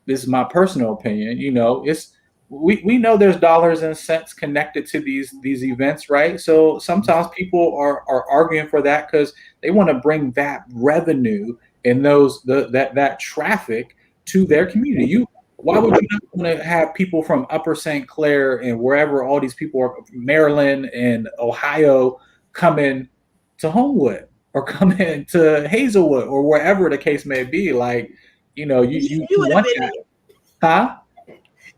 This is my personal opinion. It's we know there's dollars and cents connected to these events, right? So sometimes people are arguing for that because they want to bring that revenue and that traffic to their community. Why would you not want to have people from Upper St. Clair and wherever all these people are, Maryland and Ohio, coming to Homewood or coming to Hazelwood or wherever the case may be? Like, you want that, huh?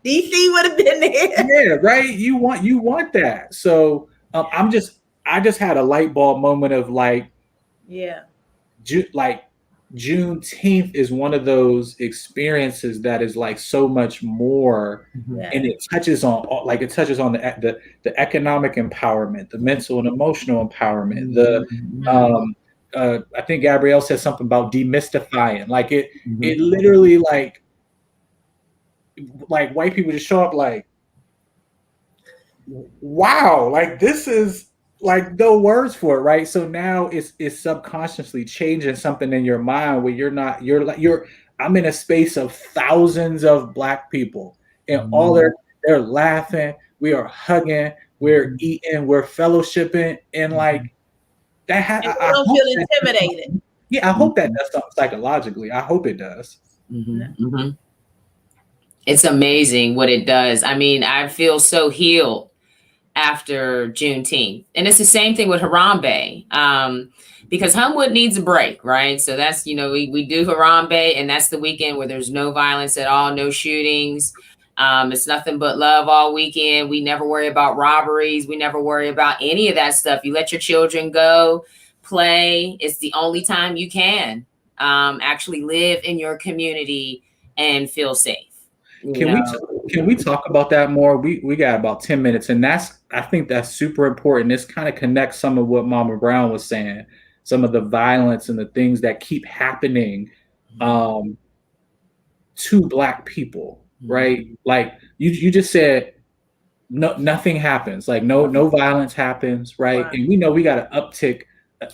DC would have been there.
Yeah, right. You want that. So I just had a light bulb moment of like, Juneteenth is one of those experiences that is like so much more, and it touches on the economic empowerment, the mental and emotional empowerment, I think Gabrielle said something about demystifying. Like it literally like white people just show up like, wow, like this is like no words for it, right? So now it's subconsciously changing something in your mind where I'm in a space of thousands of Black people and all they're laughing, we are hugging, we're eating, we're fellowshipping, and like that
I don't feel intimidated.
I hope that does something psychologically. I hope it does.
It's amazing what it does. I mean, I feel so healed after Juneteenth. And it's the same thing with Harambe, because Homewood needs a break, right? So that's, we do Harambe, and that's the weekend where there's no violence at all, no shootings. It's nothing but love all weekend. We never worry about robberies. We never worry about any of that stuff. You let your children go play. It's the only time you can actually live in your community and feel safe.
Can we talk about that more? We got about 10 minutes, and I think that's super important. This kind of connects some of what Mama Brown was saying, some of the violence and the things that keep happening to Black people, right? Like you just said, nothing happens, like no violence happens, right? And we know we got an uptick.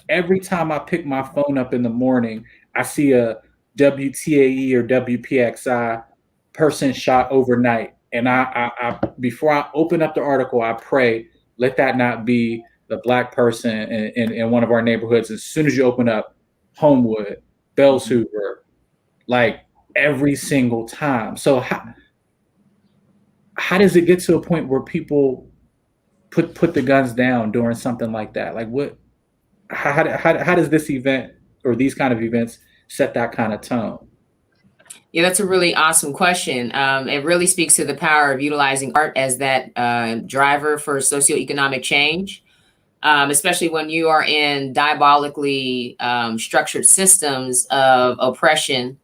Every time I pick my phone up in the morning, I see a WTAE or WPXI person shot overnight, And I before I open up the article, I pray, let that not be the black person in one of our neighborhoods. As soon as you open up Homewood, Bells Hoover, like every single time. So how does it get to a point where people put the guns down during something like that? Like what? How does this event or these kind of events set that kind of tone?
Yeah, that's a really awesome question. It really speaks to the power of utilizing art as that driver for socioeconomic change, especially when you are in diabolically structured systems of oppression,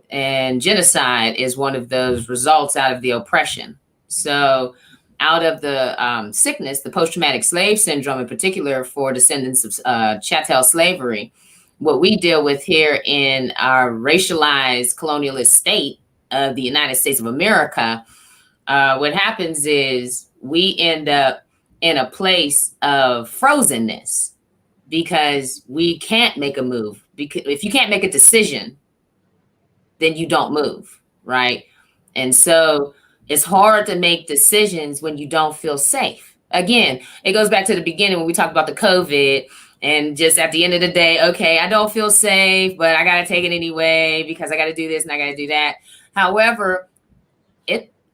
and genocide is one of those results out of the oppression. So out of the sickness, the post-traumatic slave syndrome in particular for descendants of chattel slavery, what we deal with here in our racialized colonialist state of the United States of America, what happens is we end up in a place of frozenness because we can't make a move. Because if you can't make a decision, then you don't move, right? And so it's hard to make decisions when you don't feel safe. Again, it goes back to the beginning when we talked about the COVID and just at the end of the day, okay, I don't feel safe, but I got to take it anyway because I got to do this and I got to do that. However,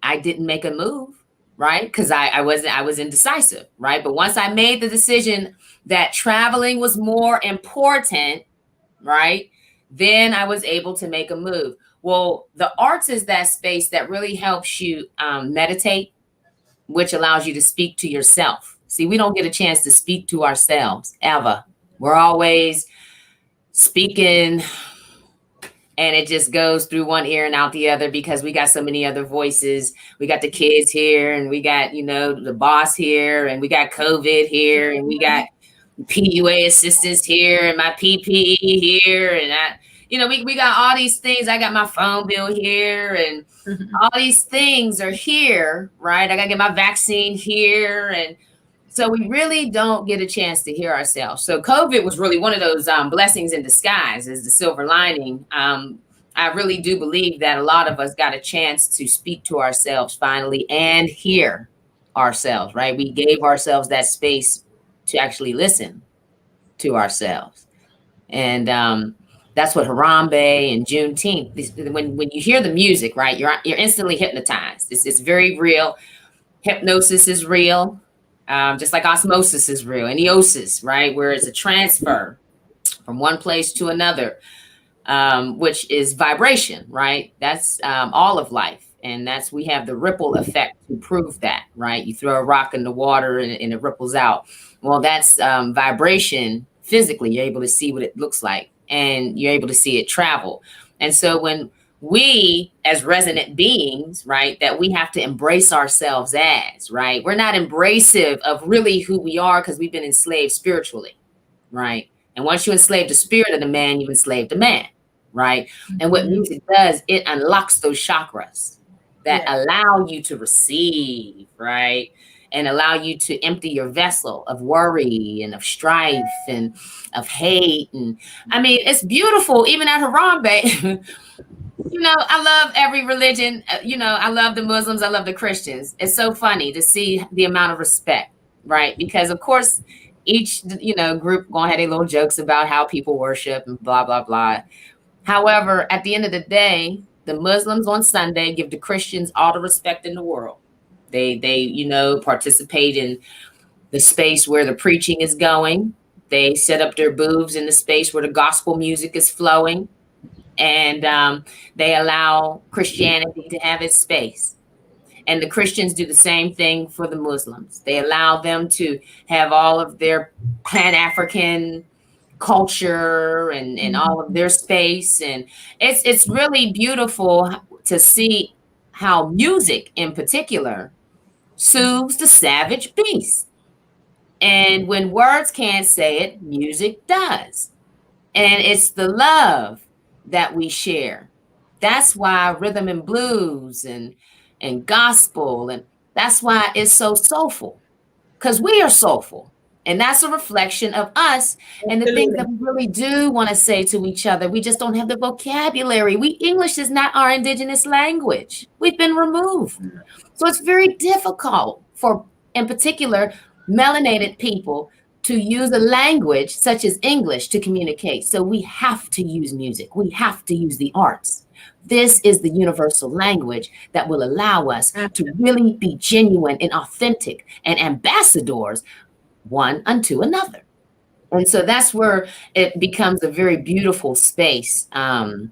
I didn't make a move, right? Because I was indecisive, right? But once I made the decision that traveling was more important, right? Then I was able to make a move. Well, the arts is that space that really helps you meditate, which allows you to speak to yourself. See, we don't get a chance to speak to ourselves ever. We're always speaking and it just goes through one ear and out the other because we got so many other voices. We got the kids here and we got, the boss here and we got COVID here and we got PUA assistants here and my PPE here and we got all these things. I got my phone bill here and all these things are here, right? I got to get my vaccine here. And so we really don't get a chance to hear ourselves. So COVID was really one of those blessings in disguise as the silver lining. I really do believe that a lot of us got a chance to speak to ourselves finally and hear ourselves, right? We gave ourselves that space to actually listen to ourselves. And that's what Harambe and Juneteenth, when you hear the music, right, you're instantly hypnotized. It's very real. Hypnosis is real, just like osmosis is real, and eosis, right, where it's a transfer from one place to another, which is vibration, right? That's all of life. And we have the ripple effect to prove that, right? You throw a rock in the water and it ripples out. Well, that's vibration physically. You're able to see what it looks like and you're able to see it travel. And so when we as resonant beings, right, that we have to embrace ourselves as, right? We're not embracive of really who we are because we've been enslaved spiritually, right? And once you enslave the spirit of the man, you've enslaved the man, right? And what music does, it unlocks those chakras that allow you to receive, right? And allow you to empty your vessel of worry and of strife and of hate. And I mean, it's beautiful, even at Harambe. I love every religion. I love the Muslims. I love the Christians. It's so funny to see the amount of respect, right? Because of course, each, group gonna have their little jokes about how people worship and blah, blah, blah. However, at the end of the day, the Muslims on Sunday give the Christians all the respect in the world. They participate in the space where the preaching is going. They set up their booths in the space where the gospel music is flowing. And they allow Christianity to have its space. And the Christians do the same thing for the Muslims. They allow them to have all of their Pan-African culture and all of their space. And it's really beautiful to see how music in particular soothes the savage beast. And when words can't say it, music does. And it's the love that we share. That's why rhythm and blues and gospel, and that's why it's so soulful, because we are soulful. And that's a reflection of us and the things that we really do want to say to each other. We just don't have the vocabulary. English is not our indigenous language. We've been removed. So it's very difficult for, in particular, melanated people to use a language such as English to communicate. So we have to use music. We have to use the arts. This is the universal language that will allow us to really be genuine and authentic and ambassadors one unto another. And so that's where it becomes a very beautiful space.
Wow.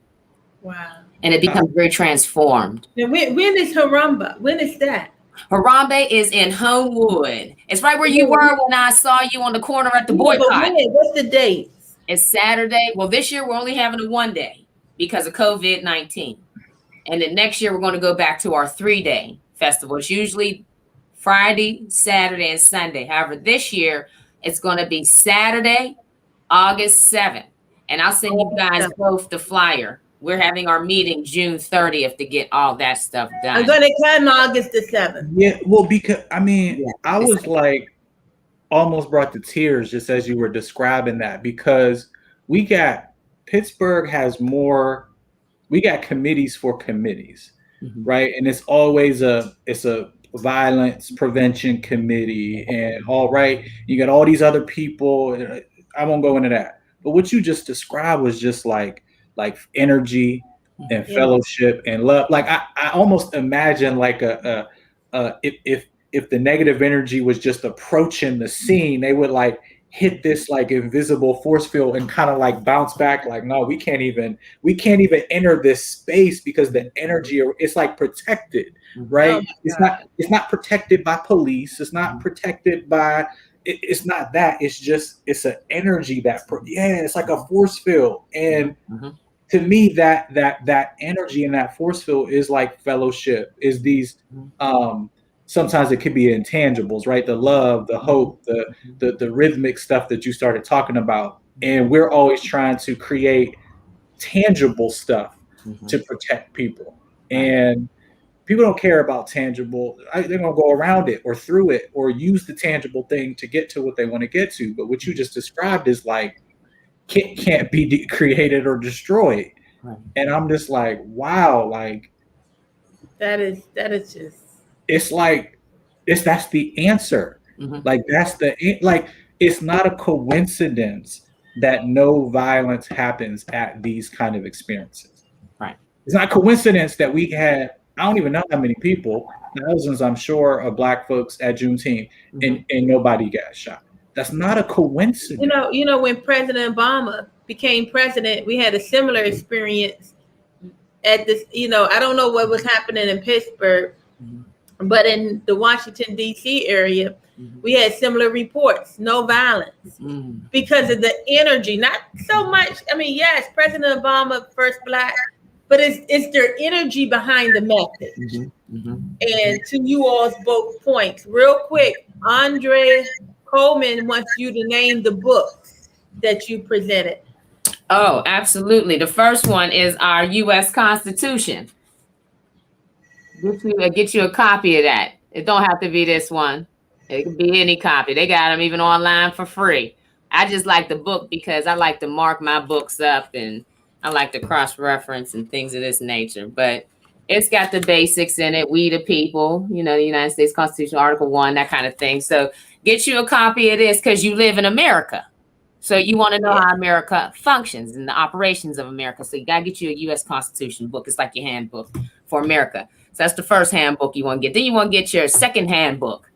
And it becomes very transformed.
Now, when is Harambe? When is that?
Harambe is in Homewood. It's right where you were when I saw you on the corner at the boycott.
What's the date?
It's Saturday. Well, this year we're only having a 1 day because of COVID-19. And then next year we're going to go back to our 3-day festival. It's usually Friday, Saturday, and Sunday. However, this year it's going to be Saturday, August 7th. And I'll send you guys both the flyer. We're having our meeting June 30th to get all that stuff done.
I'm going to come August the 7th.
Yeah, well, because I was like almost brought to tears just as you were describing that, because Pittsburgh has more, we got committees for committees, right? And it's always it's a violence prevention committee, and all right, you got all these other people. I won't go into that, but what you just described was just like energy and fellowship and love. Like I almost imagine like if the negative energy was just approaching the scene, they would like hit this like invisible force field and kind of like bounce back. Like, no, we can't even enter this space because the energy, it's like protected, right? It's not protected by police. It's not protected by, it's not that. It's an energy that, it's like a force field. And to me, that energy and that force field is like fellowship, is these, sometimes it could be intangibles, right? The love, the hope, the rhythmic stuff that you started talking about. And we're always trying to create tangible stuff to protect people. And people don't care about tangible. They're going to go around it or through it or use the tangible thing to get to what they want to get to. But what you just described is like, can't be created or destroyed. And I'm just like, wow, like
that is just,
it's like that's the answer. Like it's not a coincidence that no violence happens at these kind of experiences.
Right.
It's not a coincidence that we had, I don't even know how many people, thousands I'm sure, of Black folks at Juneteenth and nobody got shot. That's not a coincidence.
You know, when President Obama became president, we had a similar experience at this, I don't know what was happening in Pittsburgh, but in the Washington, D.C. area, we had similar reports, no violence because of the energy, not so much. I mean, yes, President Obama, first Black, but it's their energy behind the message. And to you all's both points, real quick, Andre Coleman wants you to name the books that you presented.
Oh, absolutely. The first one is our U.S. Constitution. Get you a copy of that. It don't have to be this one. It can be any copy. They got them even online for free. I just like the book because I like to mark my books up and I like to cross-reference and things of this nature. But it's got the basics in it. We the people, the United States Constitution, Article 1, that kind of thing. So get you a copy of this because you live in America. So you want to know how America functions and the operations of America. So you got to get you a U.S. Constitution book. It's like your handbook for America. So that's the first handbook you want to get. Then you want to get your second handbook.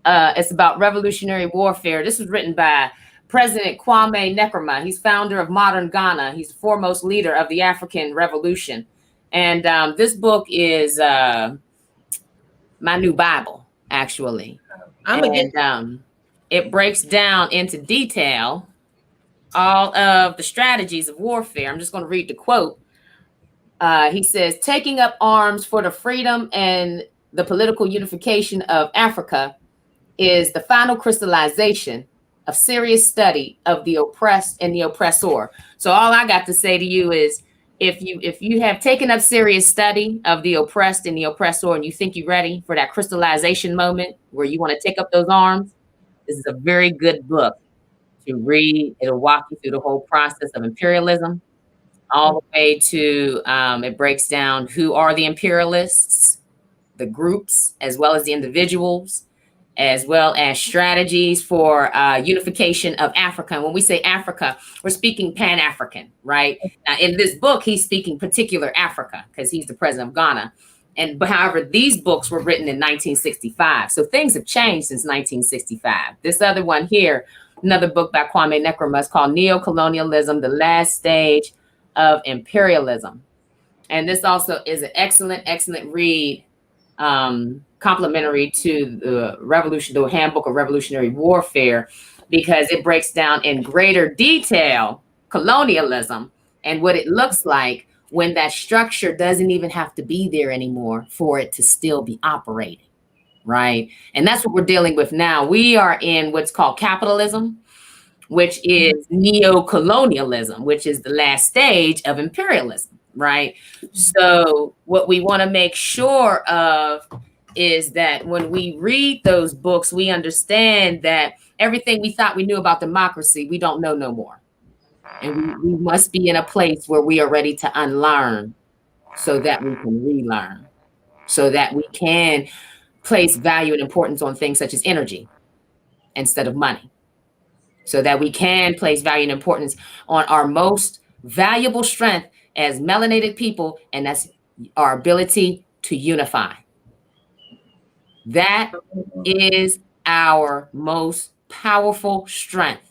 It's about revolutionary warfare. This was written by President Kwame Nkrumah. He's founder of modern Ghana. He's the foremost leader of the African Revolution. And this book is my new Bible, actually. It breaks down into detail all of the strategies of warfare. I'm just going to read the quote. He says, taking up arms for the freedom and the political unification of Africa is the final crystallization of serious study of the oppressed and the oppressor. So all I got to say to you is, if you have taken up serious study of the oppressed and the oppressor, and you think you're ready for that crystallization moment where you want to take up those arms, This is a very good book to read. It'll walk you through the whole process of imperialism, all the way to it breaks down who are the imperialists, the groups, as well as the individuals, as well as strategies for unification of Africa. And when we say Africa, we're speaking Pan-African, right? Now, in this book, he's speaking particular Africa because he's the president of Ghana. But however, these books were written in 1965. So things have changed since 1965. This other one here, another book by Kwame Nkrumah, is called Neo-Colonialism, The Last Stage of Imperialism. And this also is an excellent, excellent read, complementary to the Handbook of Revolutionary Warfare, because it breaks down in greater detail colonialism and what it looks like when that structure doesn't even have to be there anymore for it to still be operating, right? And that's what we're dealing with now. We are in what's called capitalism, which is neo-colonialism, which is the last stage of imperialism, right? So what we want to make sure of is that when we read those books, we understand that everything we thought we knew about democracy, we don't know no more. And we must be in a place where we are ready to unlearn so that we can relearn, so that we can place value and importance on things such as energy instead of money, so that we can place value and importance on our most valuable strength as melanated people, and that's our ability to unify. That is our most powerful strength.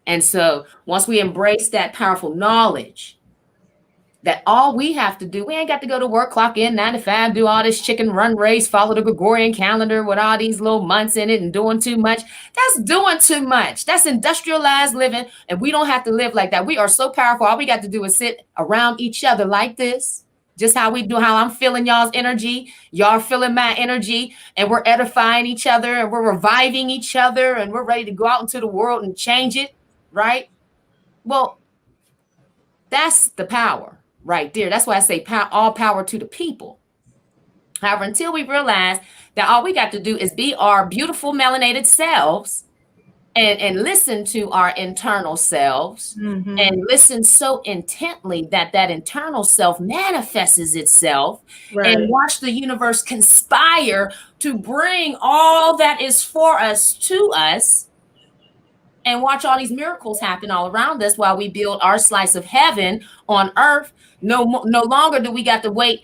And so once we embrace that powerful knowledge that all we have to do, we ain't got to go to work, clock in 9 to 5, do all this chicken run race, follow the Gregorian calendar with all these little months in it and doing too much. That's doing too much. That's industrialized living. And we don't have to live like that. We are so powerful. All we got to do is sit around each other like this, just how we do, how I'm feeling y'all's energy. Y'all feeling my energy, and we're edifying each other, and we're reviving each other, and we're ready to go out into the world and change it. Right? Well, that's the power right there. That's why I say all power to the people. However, until we realize that all we got to do is be our beautiful melanated selves and listen to our internal selves, and listen so intently that that internal self manifests itself, right, and watch the universe conspire to bring all that is for us to us, and watch all these miracles happen all around us while we build our slice of heaven on earth. No longer do we got to wait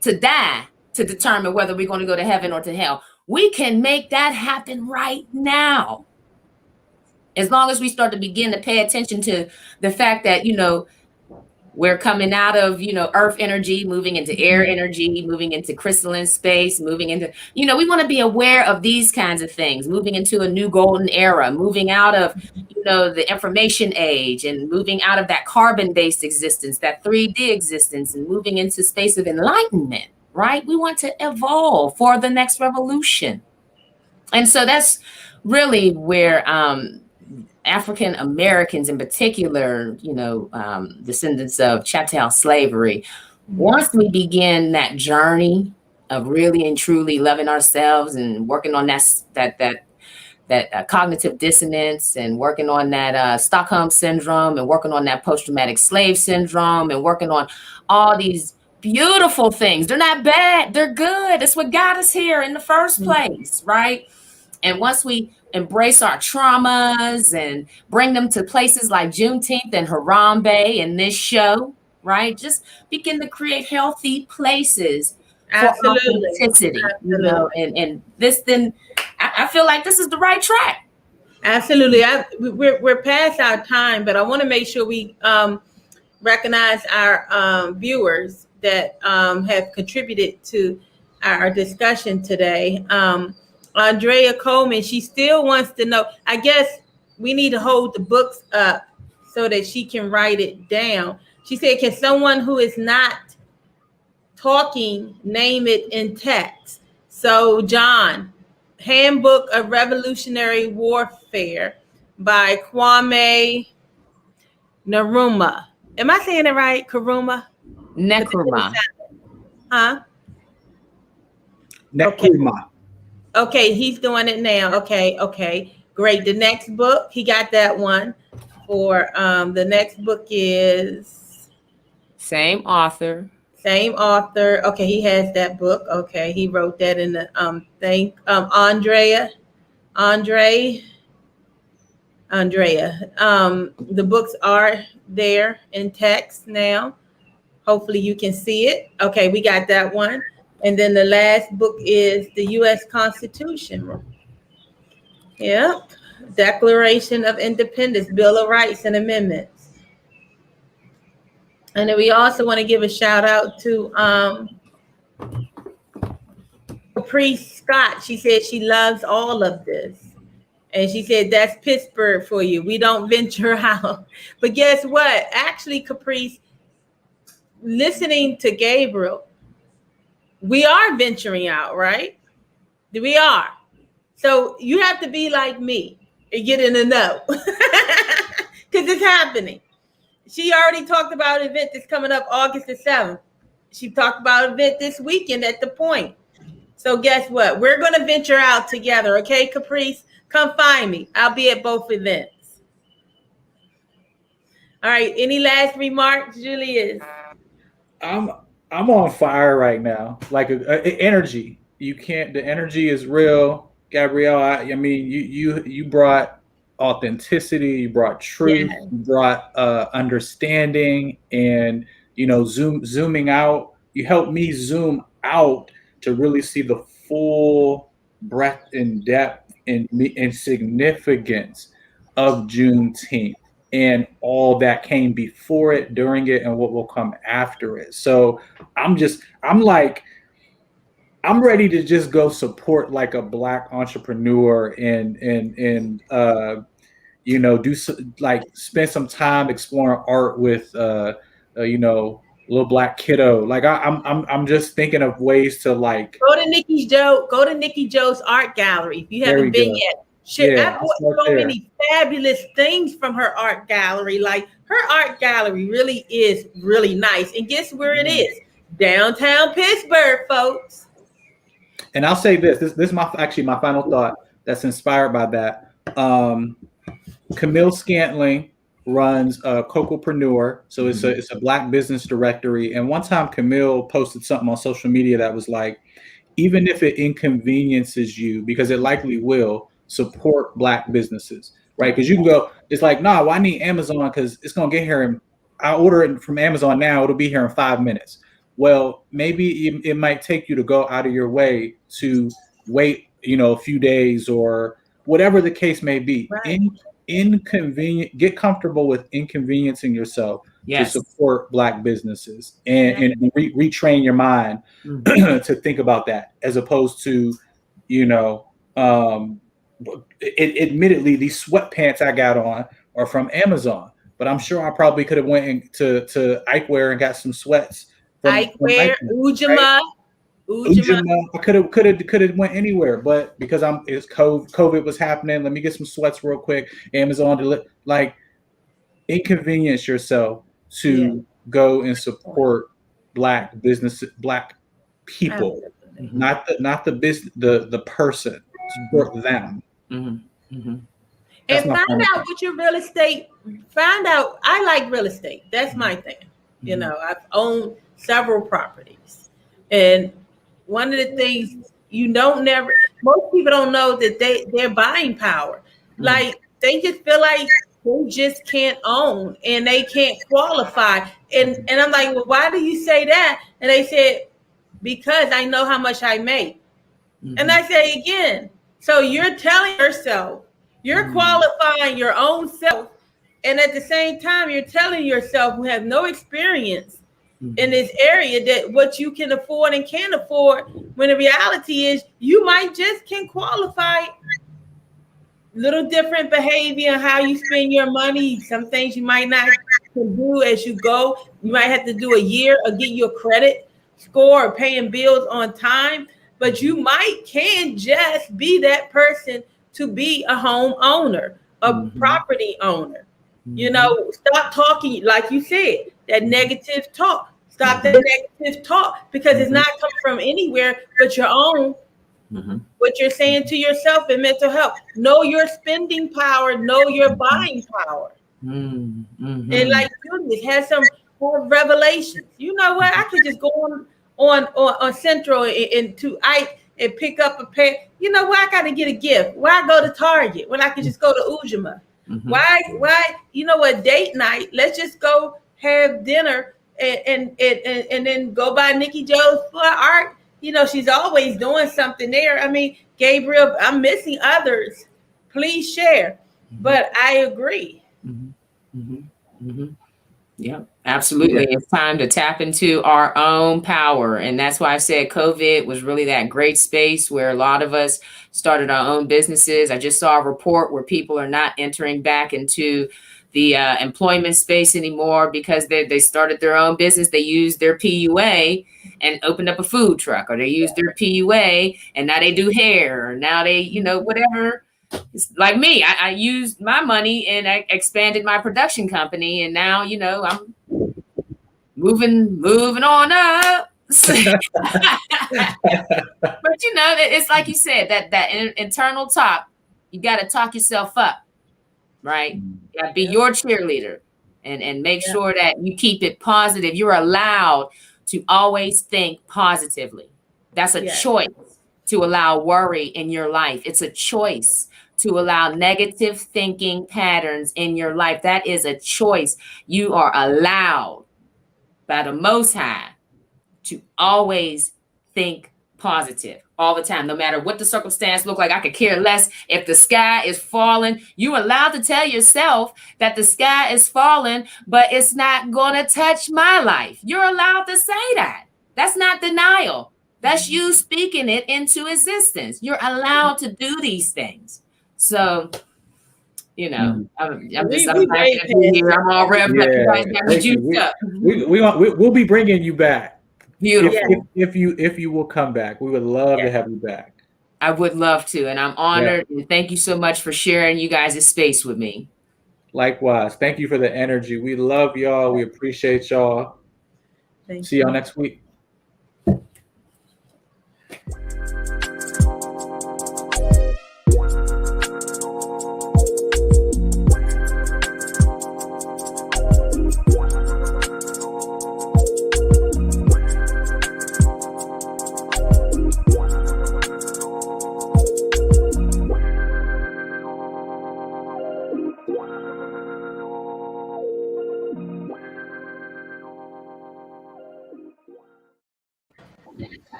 to die to determine whether we're going to go to heaven or to hell. We can make that happen right now. As long as we start to begin to pay attention to the fact that, we're coming out of, earth energy, moving into air energy, moving into crystalline space, moving into, we want to be aware of these kinds of things, moving into a new golden era, moving out of, the information age, and moving out of that carbon-based existence, that 3D existence, and moving into space of enlightenment, right? We want to evolve for the next revolution. And so that's really where, African Americans in particular, descendants of chattel slavery, once we begin that journey of really and truly loving ourselves and working on that cognitive dissonance, and working on that Stockholm syndrome, and working on that post-traumatic slave syndrome, and working on all these beautiful things. They're not bad. They're good. It's what got us here in the first place, right? And once we embrace our traumas and bring them to places like Juneteenth and Harambe in this show, right? Just begin to create healthy places for authenticity, and this, then I feel like this is the right track.
Absolutely. We're past our time, but I want to make sure we recognize our viewers that have contributed to our discussion today. Andrea Coleman, she still wants to know, I guess we need to hold the books up so that she can write it down. She said, can someone who is not talking name it in text? So John, Handbook of Revolutionary Warfare by Kwame Nkrumah. Am I saying it right? Nkrumah?
Nkrumah.
Huh?
Nkrumah.
Okay, he's doing it now. Okay, great. The next book, he got that one. For the next book is
Same author.
Same author. Okay, he has that book. Okay, he wrote that in the thing. Andrea. The books are there in text now. Hopefully you can see it. Okay, we got that one. And then the last book is the U.S. Constitution. Yep. Declaration of Independence, Bill of Rights and Amendments. And then we also want to give a shout out to Capri Scott. She said she loves all of this. And she said, that's Pittsburgh for you. We don't venture out. But guess what? Actually, Caprice, listening to Gabriel, we are venturing out, right? We are. So you have to be like me and get in the know. Because it's happening. She already talked about an event that's coming up August the 7th. She talked about an event this weekend at the Point. So guess what? We're going to venture out together. Okay, Caprice? Come find me. I'll be at both events. All right. Any last remarks, Julius?
I'm on fire right now. Like energy. You can't. The energy is real, Gabrielle. I mean, you brought authenticity. You brought truth.
Yeah.
You brought understanding, and zooming out. You helped me zoom out to really see the full breadth and depth and significance of Juneteenth and all that came before it, during it, and what will come after it. So I'm ready to just go support like a Black entrepreneur and do like spend some time exploring art with little Black kiddo. Like I'm just thinking of ways to like
go to Nikki Joe's art gallery if you haven't been yet. Shit, I bought so many fabulous things from her art gallery. Like her art gallery really is really nice. And guess where it is? Downtown Pittsburgh, folks.
And I'll say this is my final thought that's inspired by that. Camille Scantling runs Cocopreneur, so it's a Black business directory. And one time Camille posted something on social media that was like, even if it inconveniences you, because it likely will, support Black businesses, right? Because you can go, it's like, nah, well, I need Amazon because it's gonna get here, and I order it from Amazon now, it'll be here in 5 minutes. Well, maybe it might take you to go out of your way to wait, a few days or whatever the case may be.
Right.
Get comfortable with inconveniencing yourself to support Black businesses and retrain your mind to think about that, as opposed to, admittedly, these sweatpants I got on are from Amazon, but I'm sure I probably could have went to Ikewear and got some sweats from
Ikewear, Ujima.
Right? Ujima. I could have went anywhere, but because COVID was happening, let me get some sweats real quick. Amazon inconvenience yourself to go and support Black businesses, Black people, not the business, the person. Support them.
Mm-hmm. Mm-hmm.
And find out what your real estate. Find out. I like real estate. That's my thing. I've owned several properties, and one of the things most people don't know that their buying power. Like they just feel like they just can't own and they can't qualify. And I'm like, well, why do you say that? And they said, because I know how much I make. And I say again, so you're telling yourself, you're qualifying your own self. And at the same time, you're telling yourself who have no experience in this area that what you can afford and can't afford, when the reality is you might just can qualify. Little different behavior, how you spend your money. Some things you might not can do as you go. You might have to do a year or get your credit score or paying bills on time. But you can just be that person to be a home owner, a property owner. Stop talking, like you said, that negative talk. Stop that negative talk, because it's not coming from anywhere but your own what you're saying to yourself in mental health. Know your spending power, know your buying power. And like Julius has some more revelations. You know what? I could just go on Central and pick up a pair. You know what? I got to get a gift. Why go to Target when I could just go to Ujima? Why? You know what? Date night. Let's just go have dinner and then go by Nikki Jo's for art. You know, she's always doing something there. I mean, Gabriel, I'm missing others. Please share. But I agree.
Yeah, absolutely. It's time to tap into our own power. And that's why I said COVID was really that great space where a lot of us started our own businesses. I just saw a report where people are not entering back into the employment space anymore because they started their own business. They used their PUA and opened up a food truck, or they used their PUA and now they do hair, or now they, you know, whatever. It's like me, I used my money and I expanded my production company, and now, you know, I'm moving on up. But you know, it's like you said, that internal talk, you got to talk yourself up, right? You got to be your cheerleader and make sure that you keep it positive. You're allowed to always think positively. That's a choice to allow worry in your life. It's a choice to allow negative thinking patterns in your life. That is a choice. You are allowed by the Most High to always think positive all the time, no matter what the circumstance look like. I could care less if the sky is falling. You're allowed to tell yourself that the sky is falling, but it's not going to touch my life. You're allowed to say that. That's not denial. That's you speaking it into existence. You're allowed to do these things. So, you know, I'm happy to be here. I'm all revved up. You guys got me juiced up.
We'll be bringing you back.
Beautiful.
If you will come back, we would love to have you back.
I would love to, and I'm honored. And thank you so much for sharing you guys' space with me.
Likewise. Thank you for the energy. We love y'all. We appreciate y'all. See y'all next week.